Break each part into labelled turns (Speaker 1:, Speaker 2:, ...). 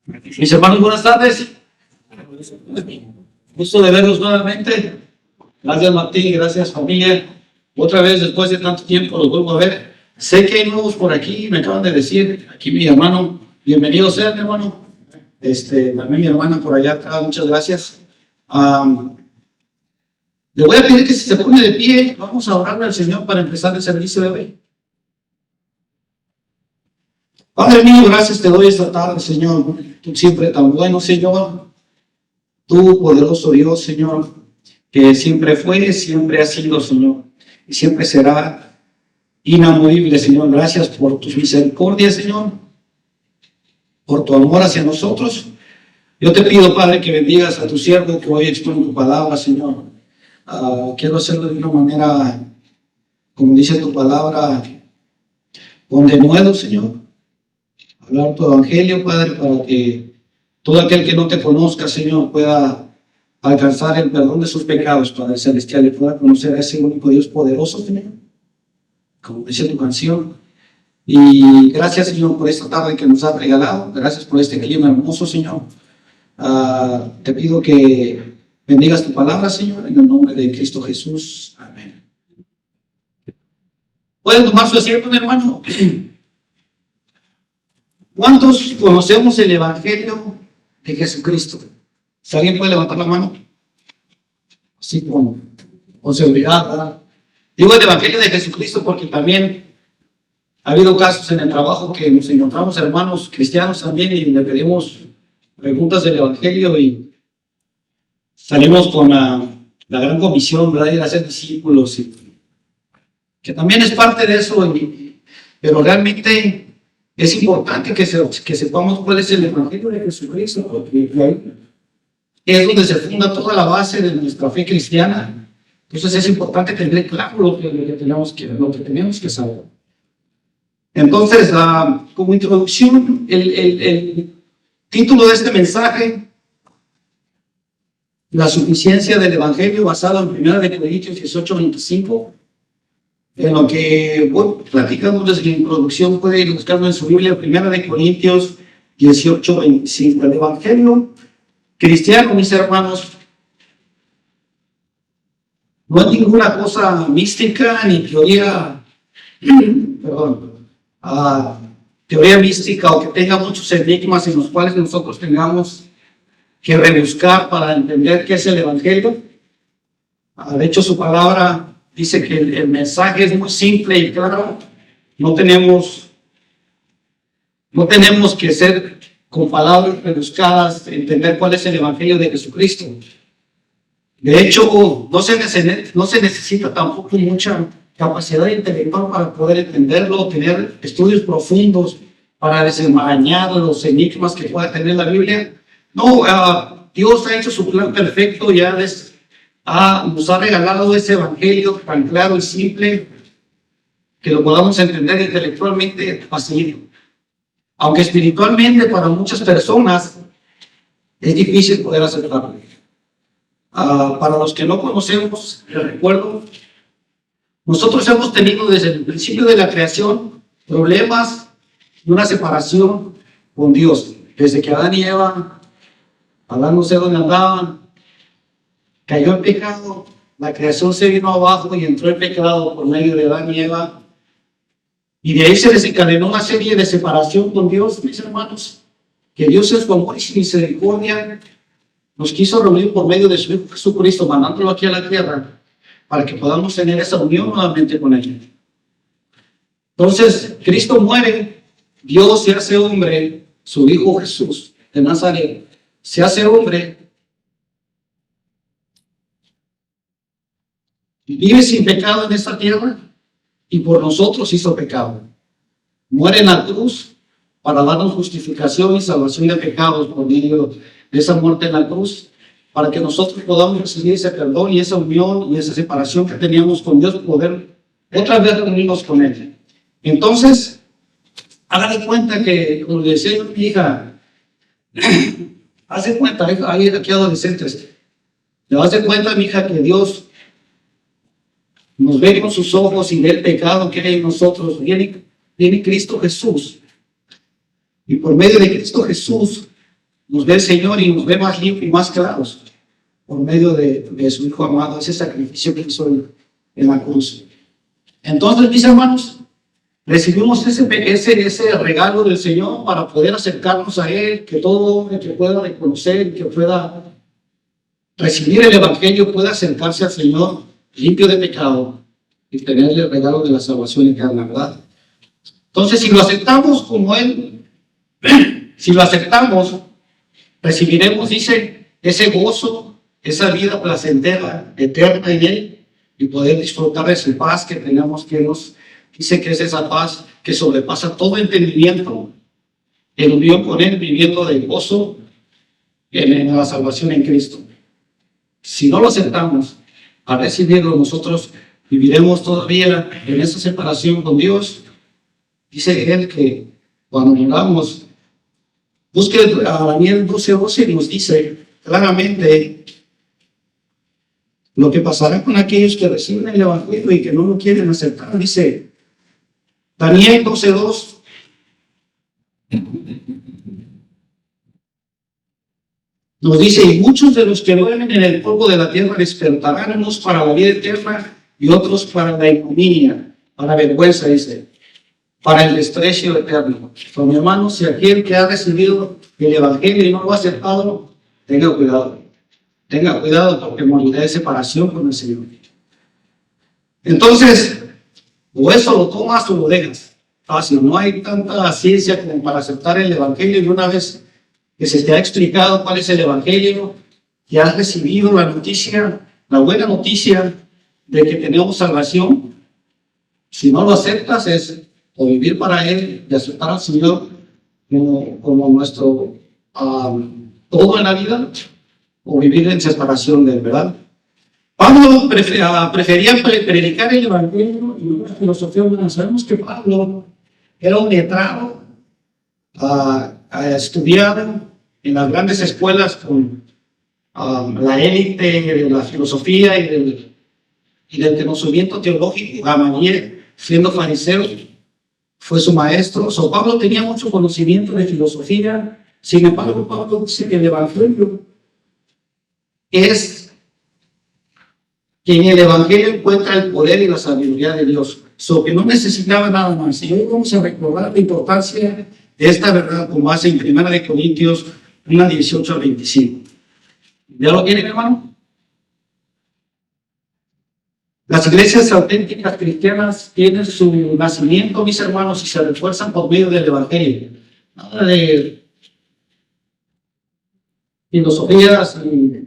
Speaker 1: Mis hermanos, buenas tardes. Gusto de verlos nuevamente. Gracias, Martín. Gracias, familia. Otra vez, después de tanto tiempo, los vuelvo a ver. Sé que hay nuevos por aquí. Me acaban de decir, aquí mi hermano. Bienvenido sea, mi hermano. También mi hermana por allá atrás. Muchas gracias. Le voy a pedir que si se pone de pie, vamos a orarle al Señor para empezar el servicio de hoy. Padre mío, gracias te doy esta tarde, Señor. Tú siempre tan bueno, Señor. Tú, poderoso Dios, Señor, que siempre fue, siempre ha sido, Señor, y siempre será inamovible, Señor. Gracias por tus misericordias, Señor, por tu amor hacia nosotros. Yo te pido, Padre, que bendigas a tu siervo que hoy expone tu palabra, Señor. Quiero hacerlo de una manera, como dice tu palabra, con denuedo, Señor. Hablar tu evangelio, Padre, para que todo aquel que no te conozca, Señor, pueda alcanzar el perdón de sus pecados, Padre Celestial, y pueda conocer a ese único Dios poderoso, Señor, como dice tu canción. Y gracias, Señor, por esta tarde que nos has regalado. Gracias por este clima hermoso, Señor. Te pido que bendigas tu palabra, Señor, en el nombre de Cristo Jesús. Amén. ¿Pueden tomar su asiento, mi hermano? ¿Cuántos conocemos el Evangelio de Jesucristo? Si alguien puede levantar la mano, así con seguridad, ¿verdad? Digo el Evangelio de Jesucristo porque también ha habido casos en el trabajo que nos encontramos hermanos cristianos también y le pedimos preguntas del Evangelio y salimos con la gran comisión, ¿verdad? Ir a ser discípulos, que también es parte de eso, pero realmente es importante que sepamos cuál es el Evangelio de Jesucristo, porque es donde se funda toda la base de nuestra fe cristiana. Entonces es importante tener claro lo que tenemos que saber. Entonces, como introducción, el título de este mensaje, la suficiencia del Evangelio, basado en 1 Corintios 18:25. En lo que voy platicando desde la introducción, puede ir buscando en su Biblia, 1 Corintios 18:25. El Evangelio cristiano, mis hermanos, no es ninguna cosa mística ni teoría, teoría mística o que tenga muchos enigmas en los cuales nosotros tengamos que rebuscar para entender qué es el Evangelio. De hecho, su palabra dice que el mensaje es muy simple y claro. No tenemos que ser con palabras rebuscadas, entender cuál es el Evangelio de Jesucristo. De hecho, no se necesita tampoco mucha capacidad intelectual para poder entenderlo, tener estudios profundos para desenmarañar los enigmas que pueda tener la Biblia. No, Dios ha hecho su plan perfecto, nos ha regalado ese Evangelio tan claro y simple que lo podamos entender intelectualmente fácil. Aunque espiritualmente para muchas personas es difícil poder aceptarlo. Para los que no conocemos, les recuerdo, nosotros hemos tenido desde el principio de la creación problemas y una separación con Dios. Desde que Adán y Eva, Adán no sé dónde andaban, cayó en pecado, la creación se vino abajo y entró el pecado por medio de Adán y Eva. Y de ahí se desencadenó una serie de separación con Dios, mis hermanos, que Dios en su amor y su misericordia nos quiso reunir por medio de su Hijo Jesucristo, mandándolo aquí a la tierra, para que podamos tener esa unión nuevamente con Él. Entonces, Cristo muere, Dios se hace hombre, su Hijo Jesús de Nazaret se hace hombre, vive sin pecado en esta tierra y por nosotros hizo pecado. Muere en la cruz para darnos justificación y salvación de pecados por medio de esa muerte en la cruz, para que nosotros podamos recibir ese perdón y esa unión y esa separación que teníamos con Dios, poder otra vez reunirnos con Él. Entonces, hagan de cuenta que, como le decía mi hija, hace cuenta, hay aquí adolescentes, le hace cuenta, mi hija, que Dios nos ve con sus ojos y ve el pecado que hay en nosotros. Viene Cristo Jesús. Y por medio de Cristo Jesús nos ve el Señor y nos ve más limpios y más claros por medio de su Hijo amado, ese sacrificio que hizo en la cruz. Entonces, mis hermanos, recibimos ese regalo del Señor para poder acercarnos a Él, que todo hombre que pueda reconocer, que pueda recibir el Evangelio, pueda acercarse al Señor limpio de pecado y tenerle el regalo de la salvación eterna, ¿verdad? Entonces, si lo aceptamos como Él, si lo aceptamos, recibiremos, dice, ese gozo, esa vida placentera, eterna en Él, y poder disfrutar de su paz que tenemos, que nos dice que es esa paz que sobrepasa todo entendimiento, en unión con Él, viviendo de gozo en la salvación en Cristo. Si no lo aceptamos, al recibirlo, nosotros viviremos todavía en esa separación con Dios. Dice Él que cuando muramos, busque a Daniel 12:12 y nos dice claramente lo que pasará con aquellos que reciben el Evangelio y que no lo quieren aceptar. Dice Daniel 12:2. Nos dice, y muchos de los que duermen en el polvo de la tierra despertarán, unos para la vida eterna y otros para la ignominia, para vergüenza, dice, para el desprecio eterno. Pero, mi hermano, si aquel que ha recibido el Evangelio y no lo ha aceptado, tenga cuidado. Tenga cuidado porque morirá de separación con el Señor. Entonces, o eso lo tomas o lo dejas. Fácil, no hay tanta ciencia como para aceptar el Evangelio, y una vez que se te ha explicado cuál es el Evangelio, que has recibido la noticia, la buena noticia de que tenemos salvación, si no lo aceptas es o vivir para Él, de aceptar al Señor como nuestro todo en la vida, o vivir en separación de Él, ¿verdad? Pablo prefería predicar el Evangelio y una filosofía humana. Sabemos que Pablo era un letrado, estudiado en las grandes escuelas con la élite de la filosofía y del conocimiento teológico. Gamaliel, siendo fariseo, fue su maestro. Pablo tenía mucho conocimiento de filosofía. Sin embargo, Pablo dice que el Evangelio es que en el Evangelio encuentra el poder y la sabiduría de Dios, que no necesitaba nada más. Y hoy vamos a recordar la importancia de esta verdad, como hace en 1 Corintios 1:18-25. ¿Ya lo tienen, hermano? Las iglesias auténticas cristianas tienen su nacimiento, mis hermanos, y se refuerzan por medio del Evangelio. Nada de filosofías y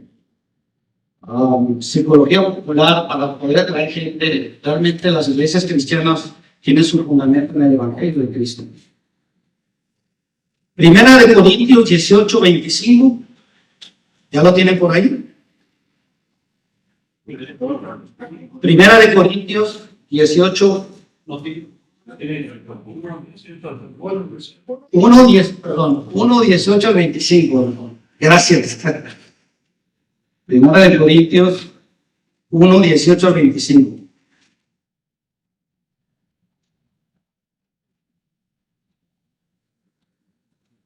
Speaker 1: psicología popular para poder atraer gente. Realmente las iglesias cristianas tienen su fundamento en el Evangelio de Cristo. 1 Corintios 18:25. ¿Ya lo tienen por ahí? 1 Corintios 18. 1:18-25. Gracias. 1 Corintios 1:18-25.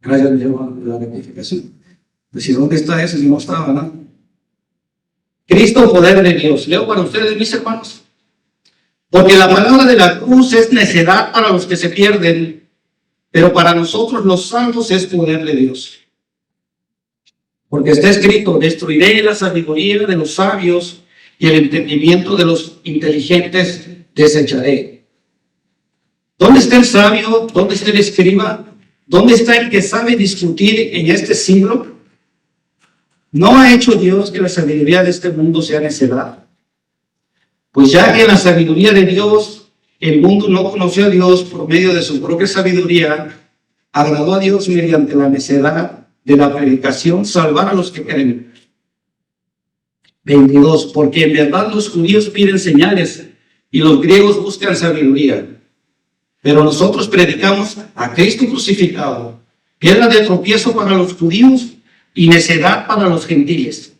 Speaker 1: Gracias, mi hermano, por la rectificación. Pues, ¿dónde está ese? Si no estaba, ¿no? Cristo, poder de Dios. Leo para ustedes, mis hermanos. Porque la palabra de la cruz es necedad para los que se pierden, pero para nosotros los santos es poder de Dios. Porque está escrito, destruiré la sabiduría de los sabios y el entendimiento de los inteligentes desecharé. ¿Dónde está el sabio? ¿Dónde está el escriba? ¿Dónde está el que sabe discutir en este siglo? ¿No ha hecho Dios que la sabiduría de este mundo sea necedad? Pues ya que en la sabiduría de Dios el mundo no conoció a Dios por medio de su propia sabiduría, agradó a Dios mediante la necedad de la predicación salvar a los que creen. 22. Porque en verdad los judíos piden señales y los griegos buscan sabiduría. Pero nosotros predicamos a Cristo crucificado, piedra de tropiezo para los judíos y necedad para los gentiles.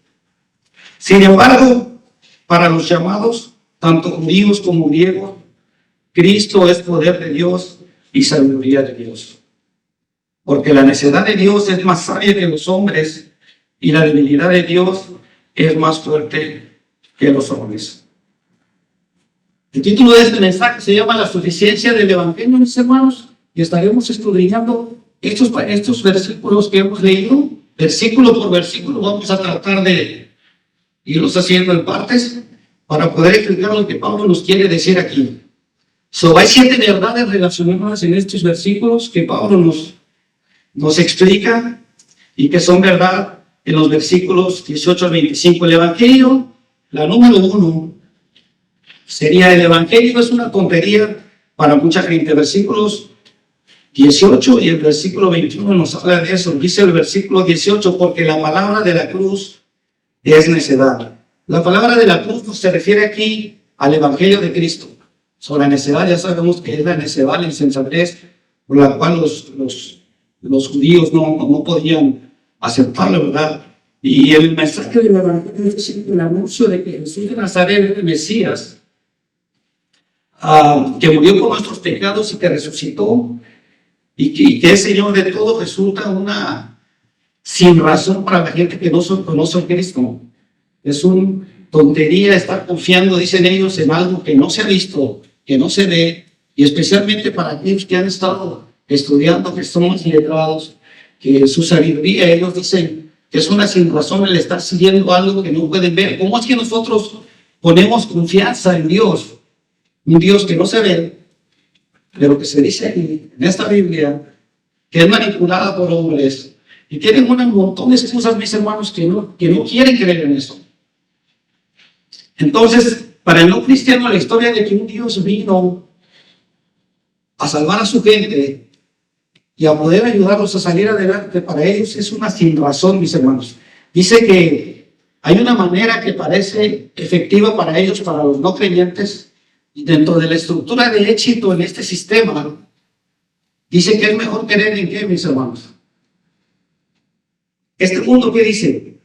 Speaker 1: Sin embargo, para los llamados, tanto judíos como griegos, Cristo es poder de Dios y sabiduría de Dios. porque la necedad de Dios es más sabia que los hombres y la debilidad de Dios es más fuerte que los hombres. El título de este mensaje se llama La suficiencia del Evangelio, mis hermanos, y estaremos escudriñando estos versículos que hemos leído, versículo por versículo. Vamos a tratar de irlos haciendo en partes para poder explicar lo que Pablo nos quiere decir aquí. Hay 7 verdades relacionadas en estos versículos que Pablo nos explica y que son verdad en los versículos 18 al 25. El Evangelio, la número 1, sería: el Evangelio es una tontería para mucha gente. Versículos 18 y el versículo 21 nos habla de eso. Dice el versículo 18: porque la palabra de la cruz es necedad. La palabra de la cruz se refiere aquí al Evangelio de Cristo. Sobre la necedad, ya sabemos que es la necedad, la insensatez por la cual los judíos no podían aceptarlo, ¿verdad? Y el mensaje del Evangelio es el anuncio de que Jesús de Nazaret es el Mesías, que murió por nuestros pecados y que resucitó, y que es Señor de todo. Resulta una sin razón para la gente que no conoce a Cristo. Es una tontería estar confiando, dicen ellos, en algo que no se ha visto, que no se ve, y especialmente para aquellos que han estado estudiando, que son más letrados, que su sabiduría, ellos dicen que es una sin razón el estar siguiendo algo que no pueden ver. ¿Cómo es que nosotros ponemos confianza en Dios? Un Dios que no se ve, pero que se dice aquí, en esta Biblia, que es manipulada por hombres, y tienen un montón de excusas, mis hermanos, que no quieren creer en eso. Entonces, para el no cristiano, la historia de que un Dios vino a salvar a su gente y a poder ayudarlos a salir adelante, para ellos es una sin razón, mis hermanos. Dice que hay una manera que parece efectiva para ellos, para los no creyentes, y dentro de la estructura de éxito en este sistema, dice que es mejor creer en qué, mis hermanos. Este mundo, ¿qué dice?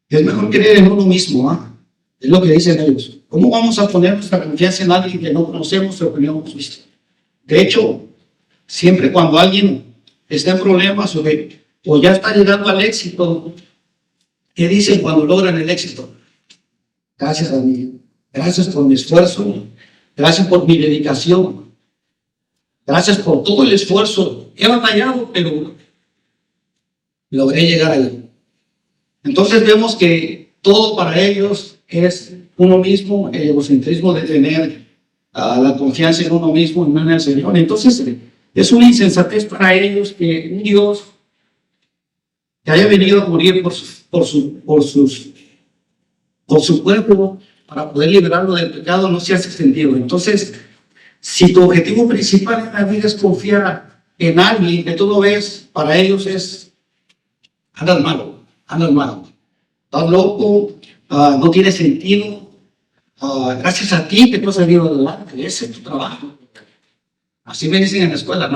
Speaker 1: Es mejor creer en uno mismo, ¿ah? Es lo que dicen ellos. ¿Cómo vamos a poner nuestra confianza en alguien que no conocemos o que no hemos visto? De hecho, siempre cuando alguien está en problemas o ya está llegando al éxito, ¿qué dicen cuando logran el éxito? Gracias a mí, gracias por mi esfuerzo, gracias por mi dedicación, gracias por todo el esfuerzo. He batallado, pero logré llegar ahí. Entonces vemos que todo para ellos es uno mismo, el egocentrismo de tener la confianza en uno mismo y no en el Señor. Entonces es una insensatez para ellos que un Dios que haya venido a morir por su pueblo para poder liberarlo del pecado no se hace sentido. Entonces, si tu objetivo principal en la vida es confiar en alguien que tú lo ves, para ellos es: andas malo, estás loco, no tiene sentido, gracias a ti que tú has salido adelante, ese es tu trabajo. Así me dicen en la escuela: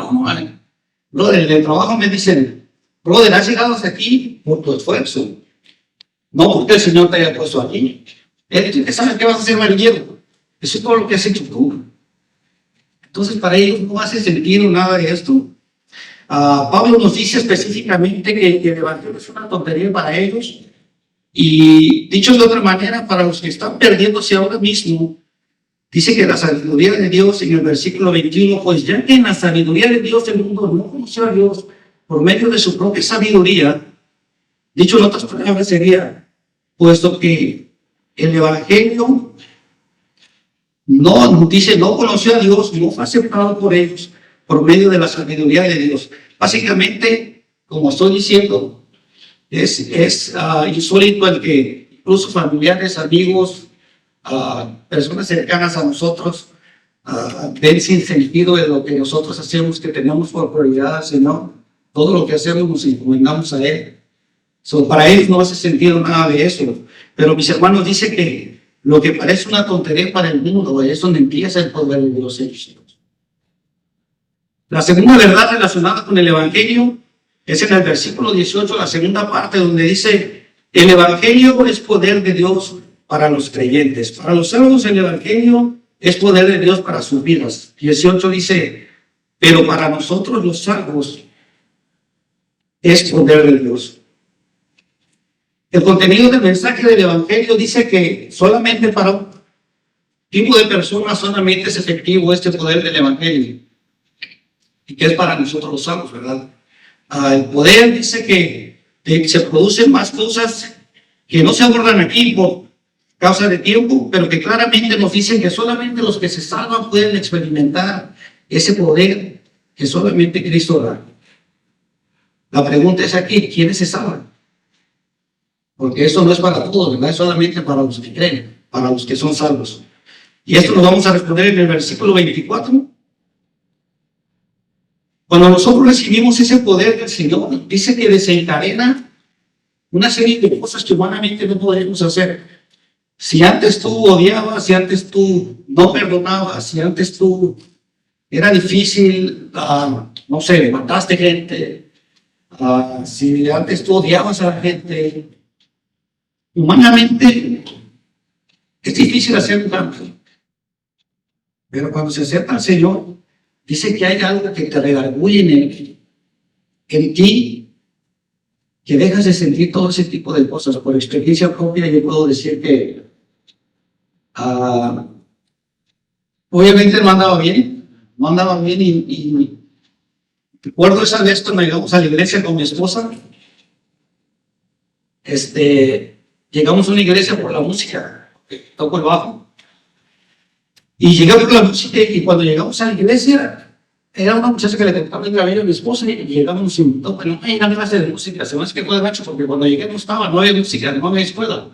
Speaker 1: brother, en el trabajo me dicen: brother, has llegado hasta aquí por tu esfuerzo, no porque el Señor te haya puesto aquí. Tú que sabes que vas a ser marillero, eso es todo lo que has hecho tú. Entonces para ellos no hace sentido nada de esto. Pablo nos dice específicamente que el Evangelio es una tontería para ellos, y dicho de otra manera, para los que están perdiéndose ahora mismo, dice que la sabiduría de Dios, en el versículo 21, pues ya que en la sabiduría de Dios el mundo no conoció a Dios por medio de su propia sabiduría, dicho en otras palabras sería, puesto que el Evangelio no conoció a Dios, no fue aceptado por ellos por medio de la sabiduría de Dios. Básicamente, como estoy diciendo, es insólito el que incluso familiares, amigos, personas cercanas a nosotros ven sin sentido de lo que nosotros hacemos, que tenemos por prioridad al Señor. Todo lo que hacemos nos encomendamos a Él. Para ellos no hace sentido nada de eso. Pero mis hermanos, dice que lo que parece una tontería para el mundo es donde empieza el poder de los hechos. La segunda verdad relacionada con el Evangelio es en el versículo 18, la segunda parte, donde dice: el Evangelio es poder de Dios para los creyentes. Para los salvos, el Evangelio es poder de Dios para sus vidas. 18 dice: pero para nosotros los salvos, es poder de Dios. El contenido del mensaje del Evangelio dice que solamente para un tipo de personas solamente es efectivo este poder del Evangelio, y que es para nosotros los salvos, ¿verdad? El poder dice que se producen más cosas que no se abordan aquí por causa de tiempo, pero que claramente nos dicen que solamente los que se salvan pueden experimentar ese poder que solamente Cristo da. La pregunta es aquí, ¿quiénes se salvan? Porque eso no es para todos, ¿verdad? Es solamente para los que creen, para los que son salvos. Y esto lo vamos a responder en el versículo 24. Cuando nosotros recibimos ese poder del Señor, dice que desencadena una serie de cosas que humanamente no podemos hacer. Si antes tú odiabas, si antes tú no perdonabas, si antes tú era difícil, no sé, mataste gente, si antes tú odiabas a la gente, humanamente es difícil hacer un cambio. Pero cuando se acerca al Señor, dice que hay algo que te redarguye en ti, que dejas de sentir todo ese tipo de cosas. Por experiencia propia, yo puedo decir que obviamente no andaba bien y recuerdo esa vez cuando llegamos a la iglesia con mi esposa, llegamos a una iglesia por la música, toco el bajo, y llegamos por la música y cuando llegamos a la iglesia, era una muchacha que le cantaba el cabello a mi esposa y llegamos y no, bueno, no hay una clase de música, se me hace que fue de macho porque cuando llegué no había música, no había escuela.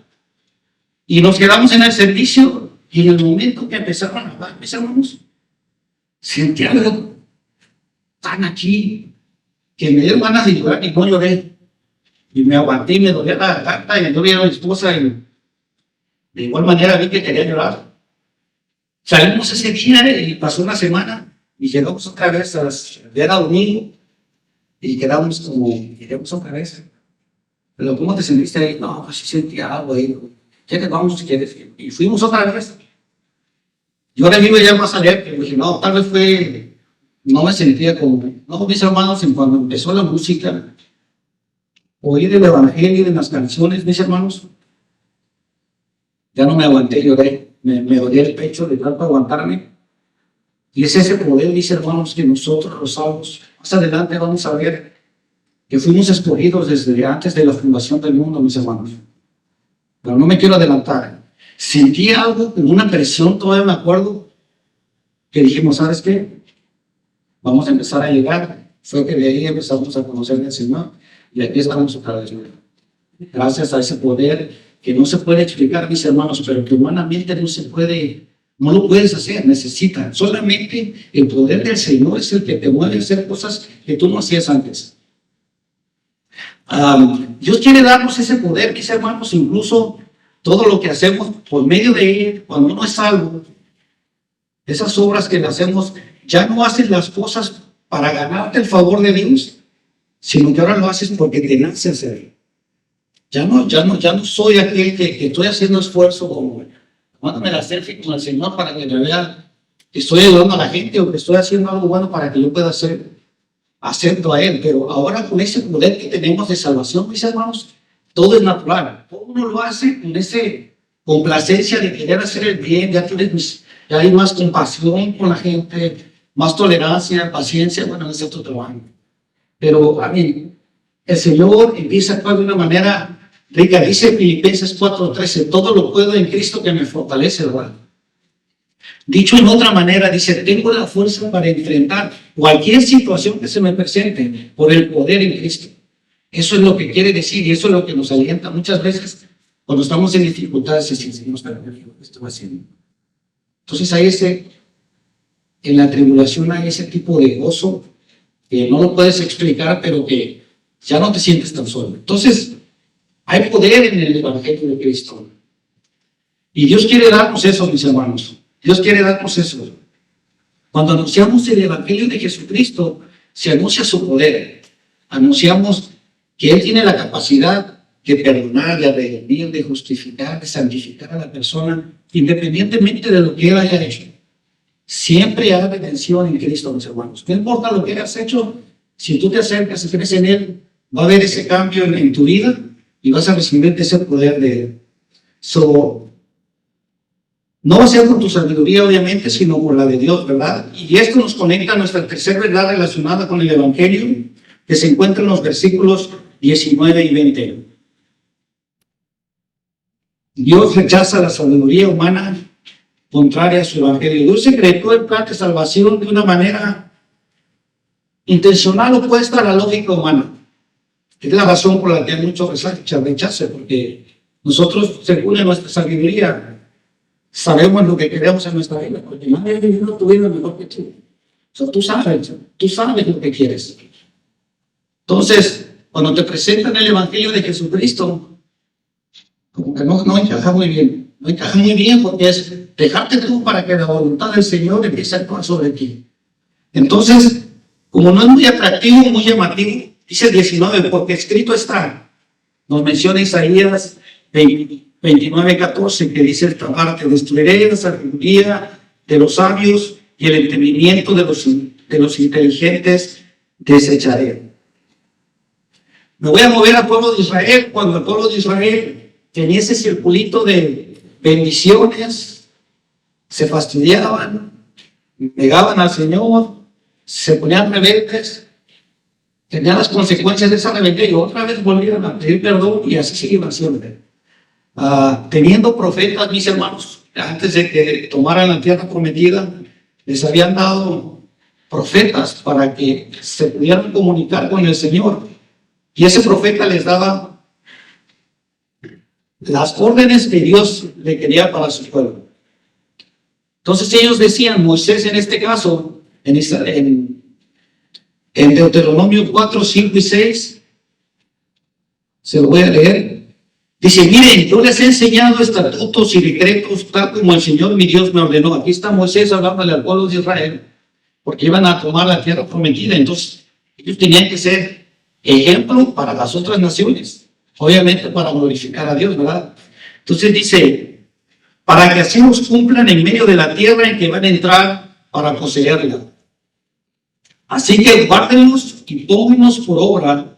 Speaker 1: Y nos quedamos en el servicio y en el momento que empezaron a hablar, mis hermanos, sentí algo tan aquí que me dio ganas de llorar y no lloré. Y me aguanté y me dolía la garganta y yo vi a mi esposa y de igual manera vi que quería llorar. Salimos ese día y pasó una semana y llegamos otra vez era domingo y quedamos como, iremos otra vez. Pero ¿cómo te sentiste ahí? No, pues sí sentía algo ahí. ¿Qué te vamos si quieres? Y fuimos otra vez. Yo ahora mismo ya más alerta, dije, no, tal vez no me sentía como, no, mis hermanos, en cuando empezó la música, oír el evangelio de las canciones, mis hermanos, ya no me aguanté, lloré, me dolía el pecho de tanto aguantarme. Y es ese poder, mis hermanos, que nosotros los salvos, más adelante vamos a ver que fuimos escogidos desde antes de la fundación del mundo, mis hermanos. Pero no me quiero adelantar. Sentí algo, como una presión, todavía me acuerdo, que dijimos, ¿sabes qué? Vamos a empezar a llegar. Fue que de ahí empezamos a conocer al Señor y aquí estamos otra vez. Gracias a ese poder que no se puede explicar, mis hermanos, pero que humanamente no lo puedes hacer, necesitas. Solamente el poder del Señor es el que te mueve a hacer cosas que tú no hacías antes. Dios quiere darnos ese poder, mis hermanos, incluso todo lo que hacemos por medio de Él, cuando uno es salvo, esas obras que le hacemos, ya no haces las cosas para ganarte el favor de Dios, sino que ahora lo haces porque te nace hacerlo. Ya no soy aquel que estoy haciendo esfuerzo como, mándame la selfie con el Señor para que me vea que estoy ayudando a la gente o que estoy haciendo algo bueno para que yo pueda hacerlo a Él. Pero ahora con ese poder que tenemos de salvación, mis hermanos, todo es natural. Uno lo hace con esa complacencia de querer hacer el bien, ya hay más compasión con la gente, más tolerancia, paciencia, bueno, ese es tu trabajo. Pero a mí, el Señor empieza a actuar de una manera rica. Dice Filipenses 4:13, todo lo puedo en Cristo que me fortalece, ¿verdad? Dicho en otra manera, dice, tengo la fuerza para enfrentar cualquier situación que se me presente por el poder en Cristo. Eso es lo que quiere decir y eso es lo que nos alienta muchas veces cuando estamos en dificultades y decimos, pero ¿qué estoy haciendo? Entonces en la tribulación hay ese tipo de gozo que no lo puedes explicar, pero que ya no te sientes tan solo. Entonces, hay poder en el Evangelio de Cristo. Y Dios quiere darnos eso, mis hermanos. Dios quiere darnos eso. Cuando anunciamos el Evangelio de Jesucristo, se anuncia su poder. Anunciamos que Él tiene la capacidad de perdonar, de redimir, de justificar, de santificar a la persona, independientemente de lo que Él haya hecho. Siempre hay redención en Cristo, mis hermanos. No importa lo que hayas hecho, si tú te acercas y crees en Él, Va a haber ese cambio en tu vida y vas a recibir ese poder de Él. No va a ser con tu sabiduría, obviamente, sino por la de Dios, ¿verdad? Y esto nos conecta a nuestra tercera verdad relacionada con el Evangelio, que se encuentra en los versículos 19 y 20. Dios rechaza la sabiduría humana contraria a su Evangelio. Dios se creó el plan de salvación de una manera intencional opuesta a la lógica humana. Es la razón por la que hay mucho rechazo, porque nosotros, según nuestra sabiduría, sabemos lo que queremos en nuestra vida, porque nadie ha vivido tu vida mejor que tú. Tú sabes lo que quieres. Entonces, cuando te presentan el Evangelio de Jesucristo, como que no encaja muy bien. No encaja muy bien porque es dejarte tú para que la voluntad del Señor empiece a actuar sobre ti. Entonces, como no es muy atractivo, muy llamativo, dice 19, porque escrito está, nos menciona Isaías 29:14, que dice esta parte: destruiré la sabiduría de los sabios y el entendimiento de los inteligentes desecharé. Me voy a mover al pueblo de Israel. Cuando el pueblo de Israel tenía ese circulito de bendiciones, se fastidiaban, negaban al Señor, se ponían rebeldes, tenían las consecuencias de esa rebeldía y otra vez volvían a pedir perdón y así se iban siempre. Teniendo profetas, mis hermanos, antes de que tomaran la tierra prometida, les habían dado profetas para que se pudieran comunicar con el Señor. Y ese profeta les daba las órdenes que Dios le quería para su pueblo. Entonces ellos decían, Moisés en este caso, en Deuteronomio 4, 5 y 6, se lo voy a leer. Dice, miren, yo les he enseñado estatutos y decretos tal como el Señor mi Dios me ordenó. Aquí está Moisés hablándole al pueblo de Israel, porque iban a tomar la tierra prometida. Entonces ellos tenían que ser ejemplo para las otras naciones, obviamente para glorificar a Dios, ¿verdad? Entonces dice, para que así nos cumplan en medio de la tierra en que van a entrar para poseerla. Así que guárdenlos y pónganlos por obra,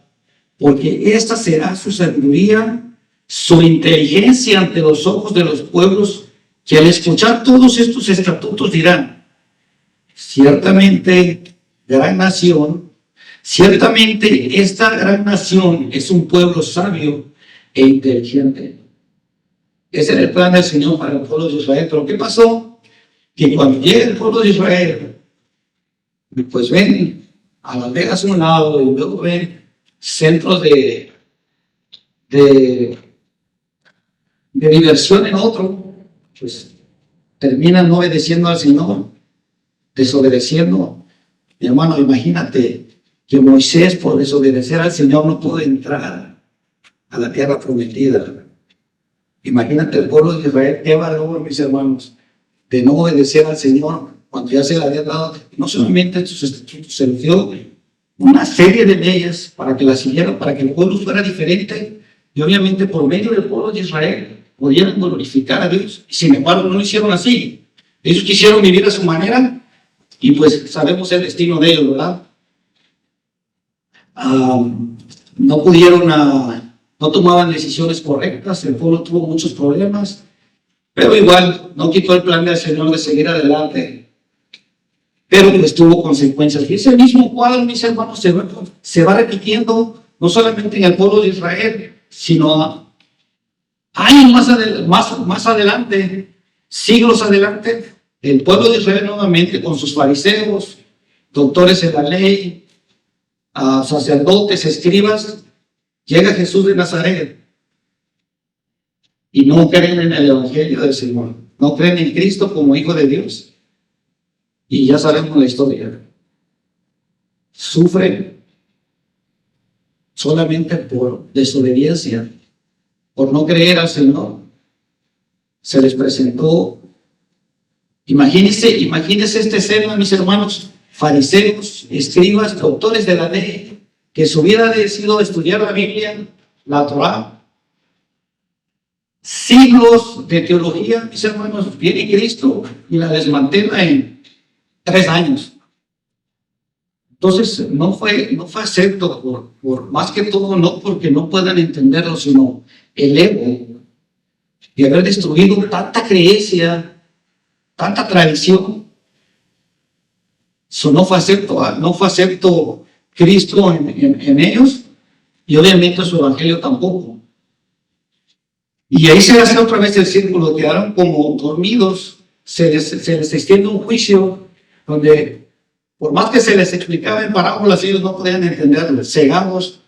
Speaker 1: porque esta será su sabiduría, su inteligencia ante los ojos de los pueblos, que al escuchar todos estos estatutos dirán, ciertamente gran nación, ciertamente esta gran nación es un pueblo sabio e inteligente. Ese era el plan del Señor para el pueblo de Israel. Pero ¿qué pasó? Que cuando llega el pueblo de Israel, pues ven a Las Vegas a un lado y luego ven centros de diversión en otro, pues terminan no obedeciendo al Señor, desobedeciendo. Mi hermano, imagínate que Moisés, por desobedecer al Señor, no pudo entrar a la tierra prometida. Imagínate el pueblo de Israel, qué valor, mis hermanos, de no obedecer al Señor cuando ya se le había dado, no solamente sus estatutos, se les dio una serie de leyes para que las siguieran, para que el pueblo fuera diferente, y obviamente por medio del pueblo de Israel pudieran glorificar a Dios. Y sin embargo no lo hicieron así. Ellos quisieron vivir a su manera y pues sabemos el destino de ellos, ¿verdad? No pudieron, no tomaban decisiones correctas, el pueblo tuvo muchos problemas, pero igual no quitó el plan del Señor de seguir adelante, pero pues tuvo consecuencias. Y ese mismo cuadro, mis hermanos, se va repitiendo no solamente en el pueblo de Israel, sino años más adelante, siglos adelante, el pueblo de Israel nuevamente con sus fariseos, doctores en la ley, sacerdotes, escribas, llega Jesús de Nazaret y no creen en el Evangelio del Señor, no creen en Cristo como Hijo de Dios. Y ya sabemos la historia. Sufren solamente por desobediencia, por no creer al Señor. Se les presentó. Imagínense esta escena, mis hermanos, fariseos, escribas, doctores de la ley, que su vida ha sido estudiar la Biblia, la Torá. Siglos de teología, mis hermanos, viene Cristo y la desmantela en 3 años. Entonces, no fue acepto, más que todo, no porque no puedan entenderlo, sino el ego de haber destruido tanta creencia, tanta tradición. Eso no fue acepto Cristo en ellos, y obviamente su evangelio tampoco. Y ahí se hace otra vez el círculo, quedaron como dormidos, se les extiende un juicio donde, por más que se les explicaba en parábolas, ellos no podían entenderlo, cegados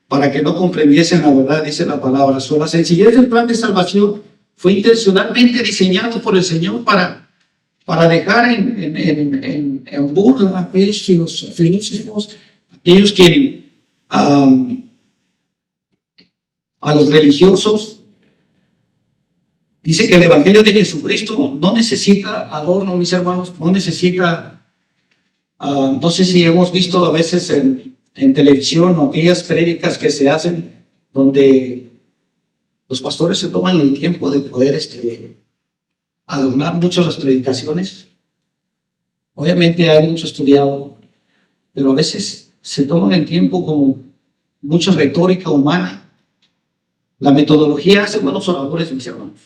Speaker 1: para que no comprendiesen la verdad, dice la palabra. So, la sencillez del plan de salvación fue intencionalmente diseñado por el Señor para dejar en burla a aquellos filósofos, aquellos que a los religiosos. Dice que el Evangelio de Jesucristo no necesita adorno, mis hermanos, no necesita, no sé si hemos visto a veces en televisión o aquellas prédicas que se hacen donde los pastores se toman el tiempo de poder adornar mucho las predicaciones. Obviamente hay mucho estudiado, pero a veces se toman el tiempo como mucha retórica humana. La metodología hace buenos oradores, mis hermanos.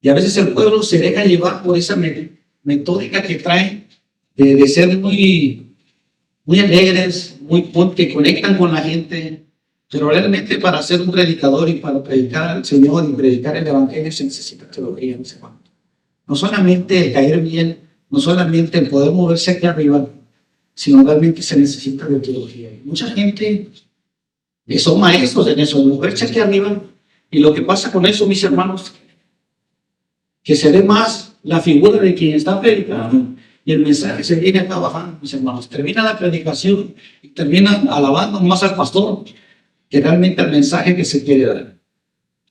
Speaker 1: Y a veces el pueblo se deja llevar por esa metódica que traen de ser muy alegres, que conectan con la gente. Pero realmente para ser un predicador y para predicar al Señor y predicar el Evangelio se necesita teología, no sé cuánto. No solamente el caer bien, no solamente el poder moverse aquí arriba, sino realmente se necesita de teología. Y mucha gente son maestros en eso, moverse aquí arriba. Y lo que pasa con eso, mis hermanos, que se ve más la figura de quien está predicando y el mensaje se viene acá bajando, mis hermanos. Termina la predicación y termina alabando más al pastor que realmente al mensaje que se quiere dar.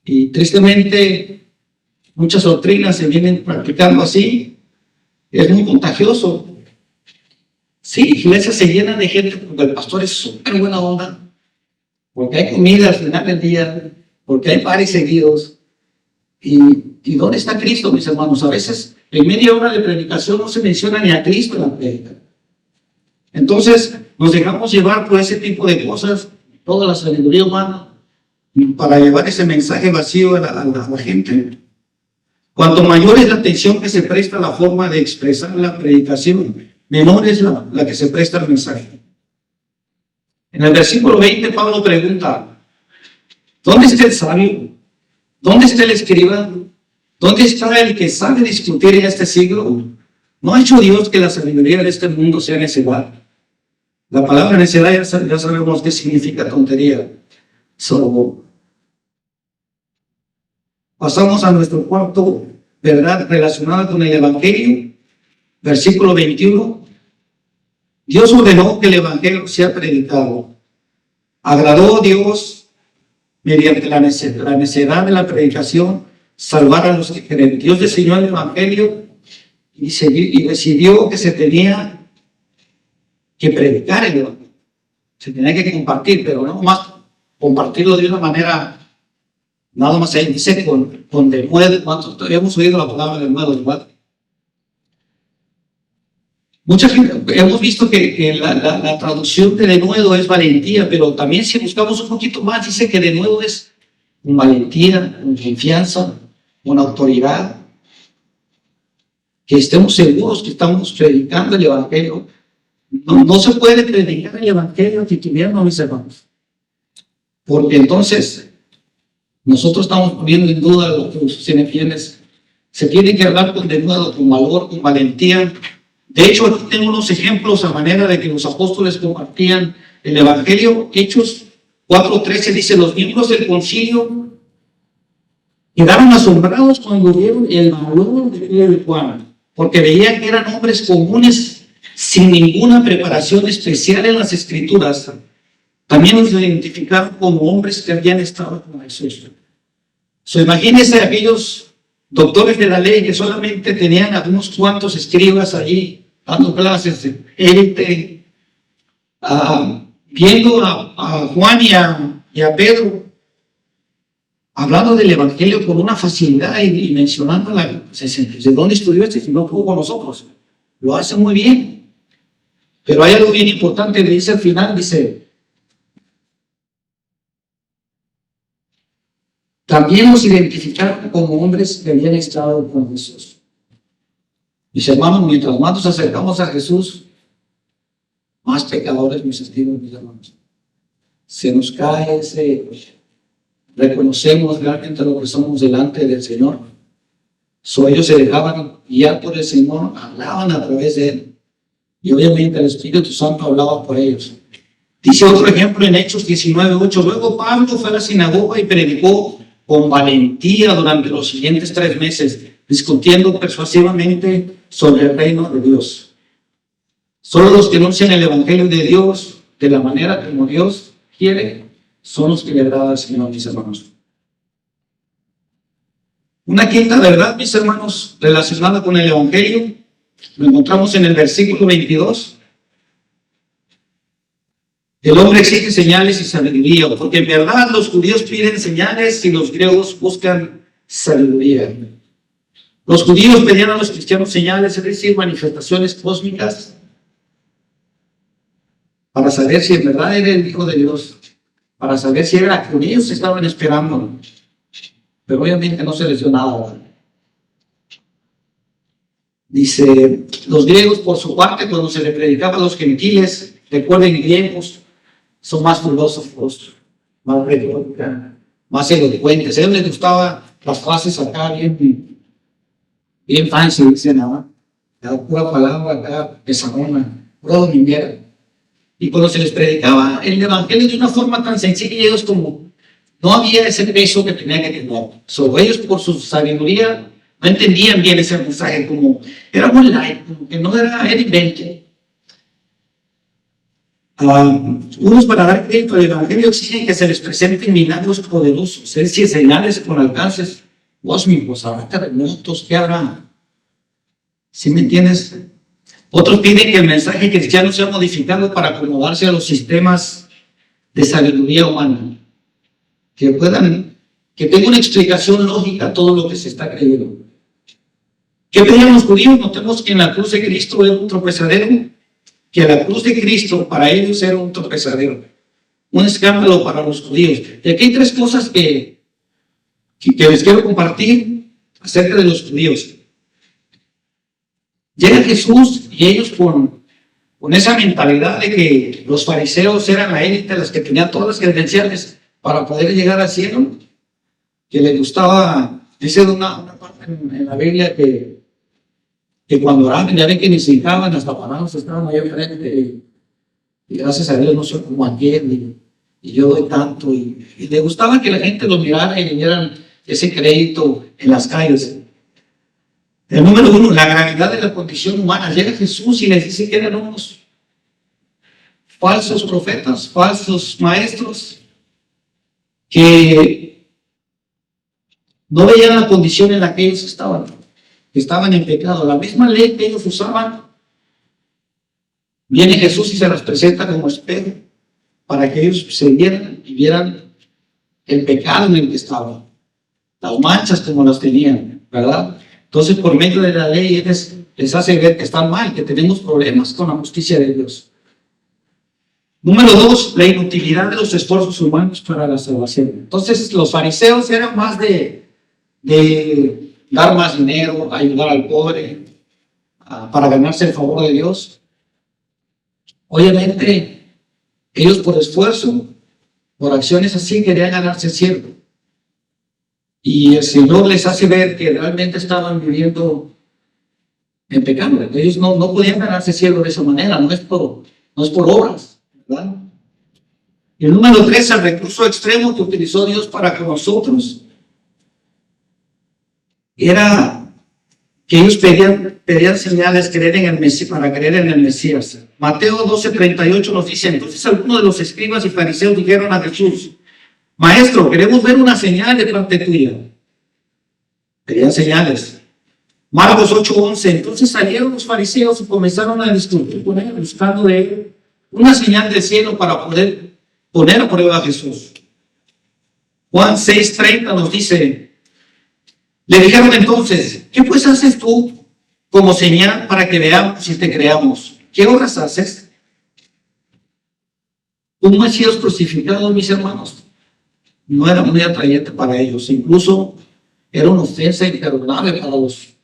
Speaker 1: Y tristemente muchas doctrinas se vienen practicando así. Es muy contagioso. Sí, iglesias se llenan de gente porque el pastor es súper buena onda, porque hay comida al final del día, porque hay pares seguidos. ¿Y dónde está Cristo, mis hermanos? A veces en media hora de predicación no se menciona ni a Cristo en la predica. Entonces nos dejamos llevar por ese tipo de cosas, toda la sabiduría humana, para llevar ese mensaje vacío a la gente. Cuanto mayor es la atención que se presta a la forma de expresar la predicación, menor es la que se presta al mensaje. En el versículo 20 Pablo pregunta: ¿dónde está el sabio? ¿Dónde está el escriba? ¿Dónde está el que sabe discutir en este siglo? ¿No ha hecho Dios que la sabiduría de este mundo sea necedad? La palabra necedad ya sabemos qué significa tontería. Pasamos a nuestro cuarto verdad relacionada con el Evangelio. Versículo 21. Dios ordenó que el Evangelio sea predicado. Agradó a Dios mediante la necedad de la predicación salvar a los que creen. Dios diseñó el Evangelio y decidió que se tenía que predicar el Evangelio. Se tenía que compartir, pero no más compartirlo de una manera, nada más ahí dice con denuedo. ¿Cuántos hemos oído la palabra denuedo? Mucha gente, hemos visto que la traducción de denuedo es valentía, pero también si buscamos un poquito más, dice que denuedo es con valentía, con confianza, con autoridad, que estemos seguros que estamos predicando el Evangelio. No se puede predicar el Evangelio titubeando, mis hermanos, porque entonces nosotros estamos poniendo en duda lo que sucede en fieles. Se tiene que hablar con denuedo, con valor, con valentía. De hecho, aquí tengo unos ejemplos a manera de que los apóstoles compartían el Evangelio. Hechos 4:13 dice: los miembros del concilio quedaron asombrados cuando vieron el valor de Pedro y Juan, porque veían que eran hombres comunes sin ninguna preparación especial en las Escrituras. También los identificaron como hombres que habían estado con Jesús. Imagínense aquellos doctores de la ley que solamente tenían a unos cuantos escribas allí dando clases de élite, viendo a Juan y a Pedro hablando del Evangelio con una facilidad y mencionando ¿de dónde estudió este? Si no estuvo con nosotros. Lo hace muy bien. Pero hay algo bien importante, dice al final, dice, también nos identificaron como hombres que habían estado con Jesús. Mis hermanos, mientras más nos acercamos a Jesús, más pecadores, mis hermanos. Se nos cae ese, reconocemos realmente lo que somos delante del Señor. Ellos se dejaban guiar por el Señor, hablaban a través de Él. Y obviamente el Espíritu Santo hablaba por ellos. Dice otro ejemplo en Hechos 19:8. Luego Pablo fue a la sinagoga y predicó con valentía durante los siguientes 3 meses, discutiendo persuasivamente sobre el reino de Dios. Solo los que anuncian el Evangelio de Dios de la manera como Dios quiere son los que le agrada al Señor, mis hermanos. Una quinta verdad, mis hermanos, relacionada con el Evangelio, lo encontramos en el versículo 22. El hombre exige señales y sabiduría, porque en verdad los judíos piden señales y los griegos buscan sabiduría. Los judíos pedían a los cristianos señales, es decir, manifestaciones cósmicas, para saber si en verdad era el Hijo de Dios, para saber si era que ellos estaban esperando. Pero obviamente no se les dio nada. Dice, los griegos por su parte, cuando se le predicaba a los gentiles, recuerden, griegos son más filósofos, más retórica, más elocuentes. A ellos les gustaban las frases acá bien fancy, dice nada. Pura palabra acá, pesadona, pura dominguera. Y cuando se les predicaba el Evangelio de una forma tan sencilla, ellos como no había ese peso que tenían que tener. Ellos por su sabiduría no entendían bien ese mensaje, como era muy light, como que no era invento. Unos para dar crédito al Evangelio exigen que se les presenten milagros poderosos, es decir, señales con alcances cósmicos, habrá terremotos, ¿qué habrá? ¿Sí me entiendes? Otros piden que el mensaje cristiano sea modificado para acomodarse a los sistemas de sabiduría humana, que tenga una explicación lógica a todo lo que se está creyendo. ¿Qué pedían los judíos? Notemos que en la cruz de Cristo era un tropezadero, que la cruz de Cristo para ellos era un tropezadero, un escándalo para los judíos. Y aquí hay 3 cosas que les quiero compartir acerca de los judíos. Llega Jesús y ellos con esa mentalidad de que los fariseos eran la élite, las que tenían todas las credenciales para poder llegar al cielo, que les gustaba, dice de una parte en la Biblia que cuando oraban, ya ven que ni se hincaban, hasta parados estaban ahí enfrente, y gracias a Dios no soy como aquel, y yo doy tanto, y le gustaba que la gente los mirara y le dieran ese crédito en las calles. El número 1, la gravedad de la condición humana. Llega Jesús y les dice que eran unos falsos profetas, falsos maestros, que no veían la condición en la que ellos estaban, que estaban en pecado. La misma ley que ellos usaban, viene Jesús y se las presenta como espejo para que ellos se vieran y vieran el pecado en el que estaban, las manchas como las tenían, ¿verdad? Entonces, por medio de la ley, les hace ver que están mal, que tenemos problemas con la justicia de Dios. Número 2, la inutilidad de los esfuerzos humanos para la salvación. Entonces, los fariseos eran más de dar más dinero, ayudar al pobre, para ganarse el favor de Dios. Obviamente, ellos por esfuerzo, por acciones así, querían ganarse el cielo. Y el Señor les hace ver que realmente estaban viviendo en pecado. Ellos no podían ganarse el cielo de esa manera, no es por obras, ¿verdad? Y el número 3, el recurso extremo que utilizó Dios para con nosotros, era que ellos pedían señales para creer en el Mesías. Mateo 12:38 nos dice, entonces algunos de los escribas y fariseos dijeron a Jesús, Maestro, queremos ver una señal de parte tuya. Querían señales. Marcos 8:11, entonces salieron los fariseos y comenzaron a discutir con él, buscando de él una señal del cielo para poder poner a prueba a Jesús. Juan 6:30 nos dice, le dijeron entonces, ¿qué pues haces tú como señal para que veamos y te creamos? ¿Qué obras haces? Un Mesías crucificado, mis hermanos, no era muy atrayente para ellos. Incluso era una ofensa imperdonable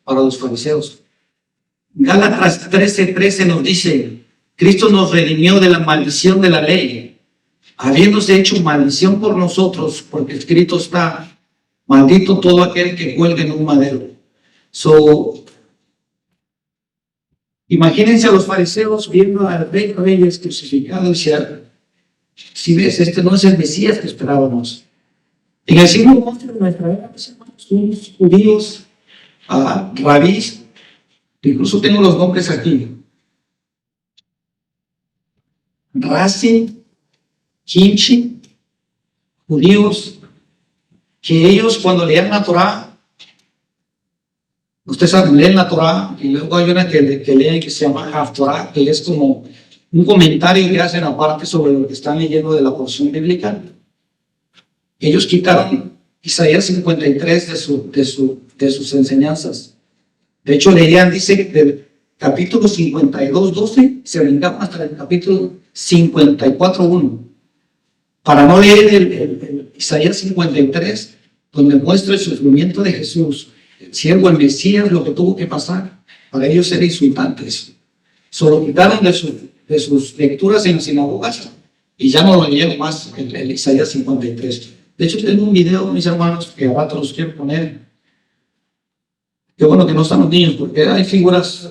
Speaker 1: para los fariseos. Gálatas 13:13 nos dice: Cristo nos redimió de la maldición de la ley, habiéndose hecho maldición por nosotros, porque escrito está: maldito todo aquel que cuelga en un madero. Imagínense a los fariseos viendo al Rey de Reyes crucificado y decían: si ves, este no es el Mesías que esperábamos. En el siglo XI de nuestra era, unos judíos, rabís, incluso tengo los nombres aquí: Rashi, Kimchi, judíos, que ellos cuando leían la Torá, ustedes saben, leen la Torá, y luego hay una que leen que se llama Haftorá, que es como un comentario que hacen aparte sobre lo que están leyendo de la porción bíblica. Ellos quitaron Isaías 53 de sus enseñanzas. De hecho, leían, dice, del capítulo 52:12, se brincaban hasta el capítulo 54:1, para no leer el Isaías 53, donde muestra el sufrimiento de Jesús, el siervo, el Mesías, lo que tuvo que pasar. Para ellos era insultante eso. Solo quitaron de sus lecturas en las sinagogas y ya no lo leyeron más, el Isaías 53. De hecho, tengo un video, mis hermanos, que a rato los quiero poner. Qué bueno que no están los niños, porque hay figuras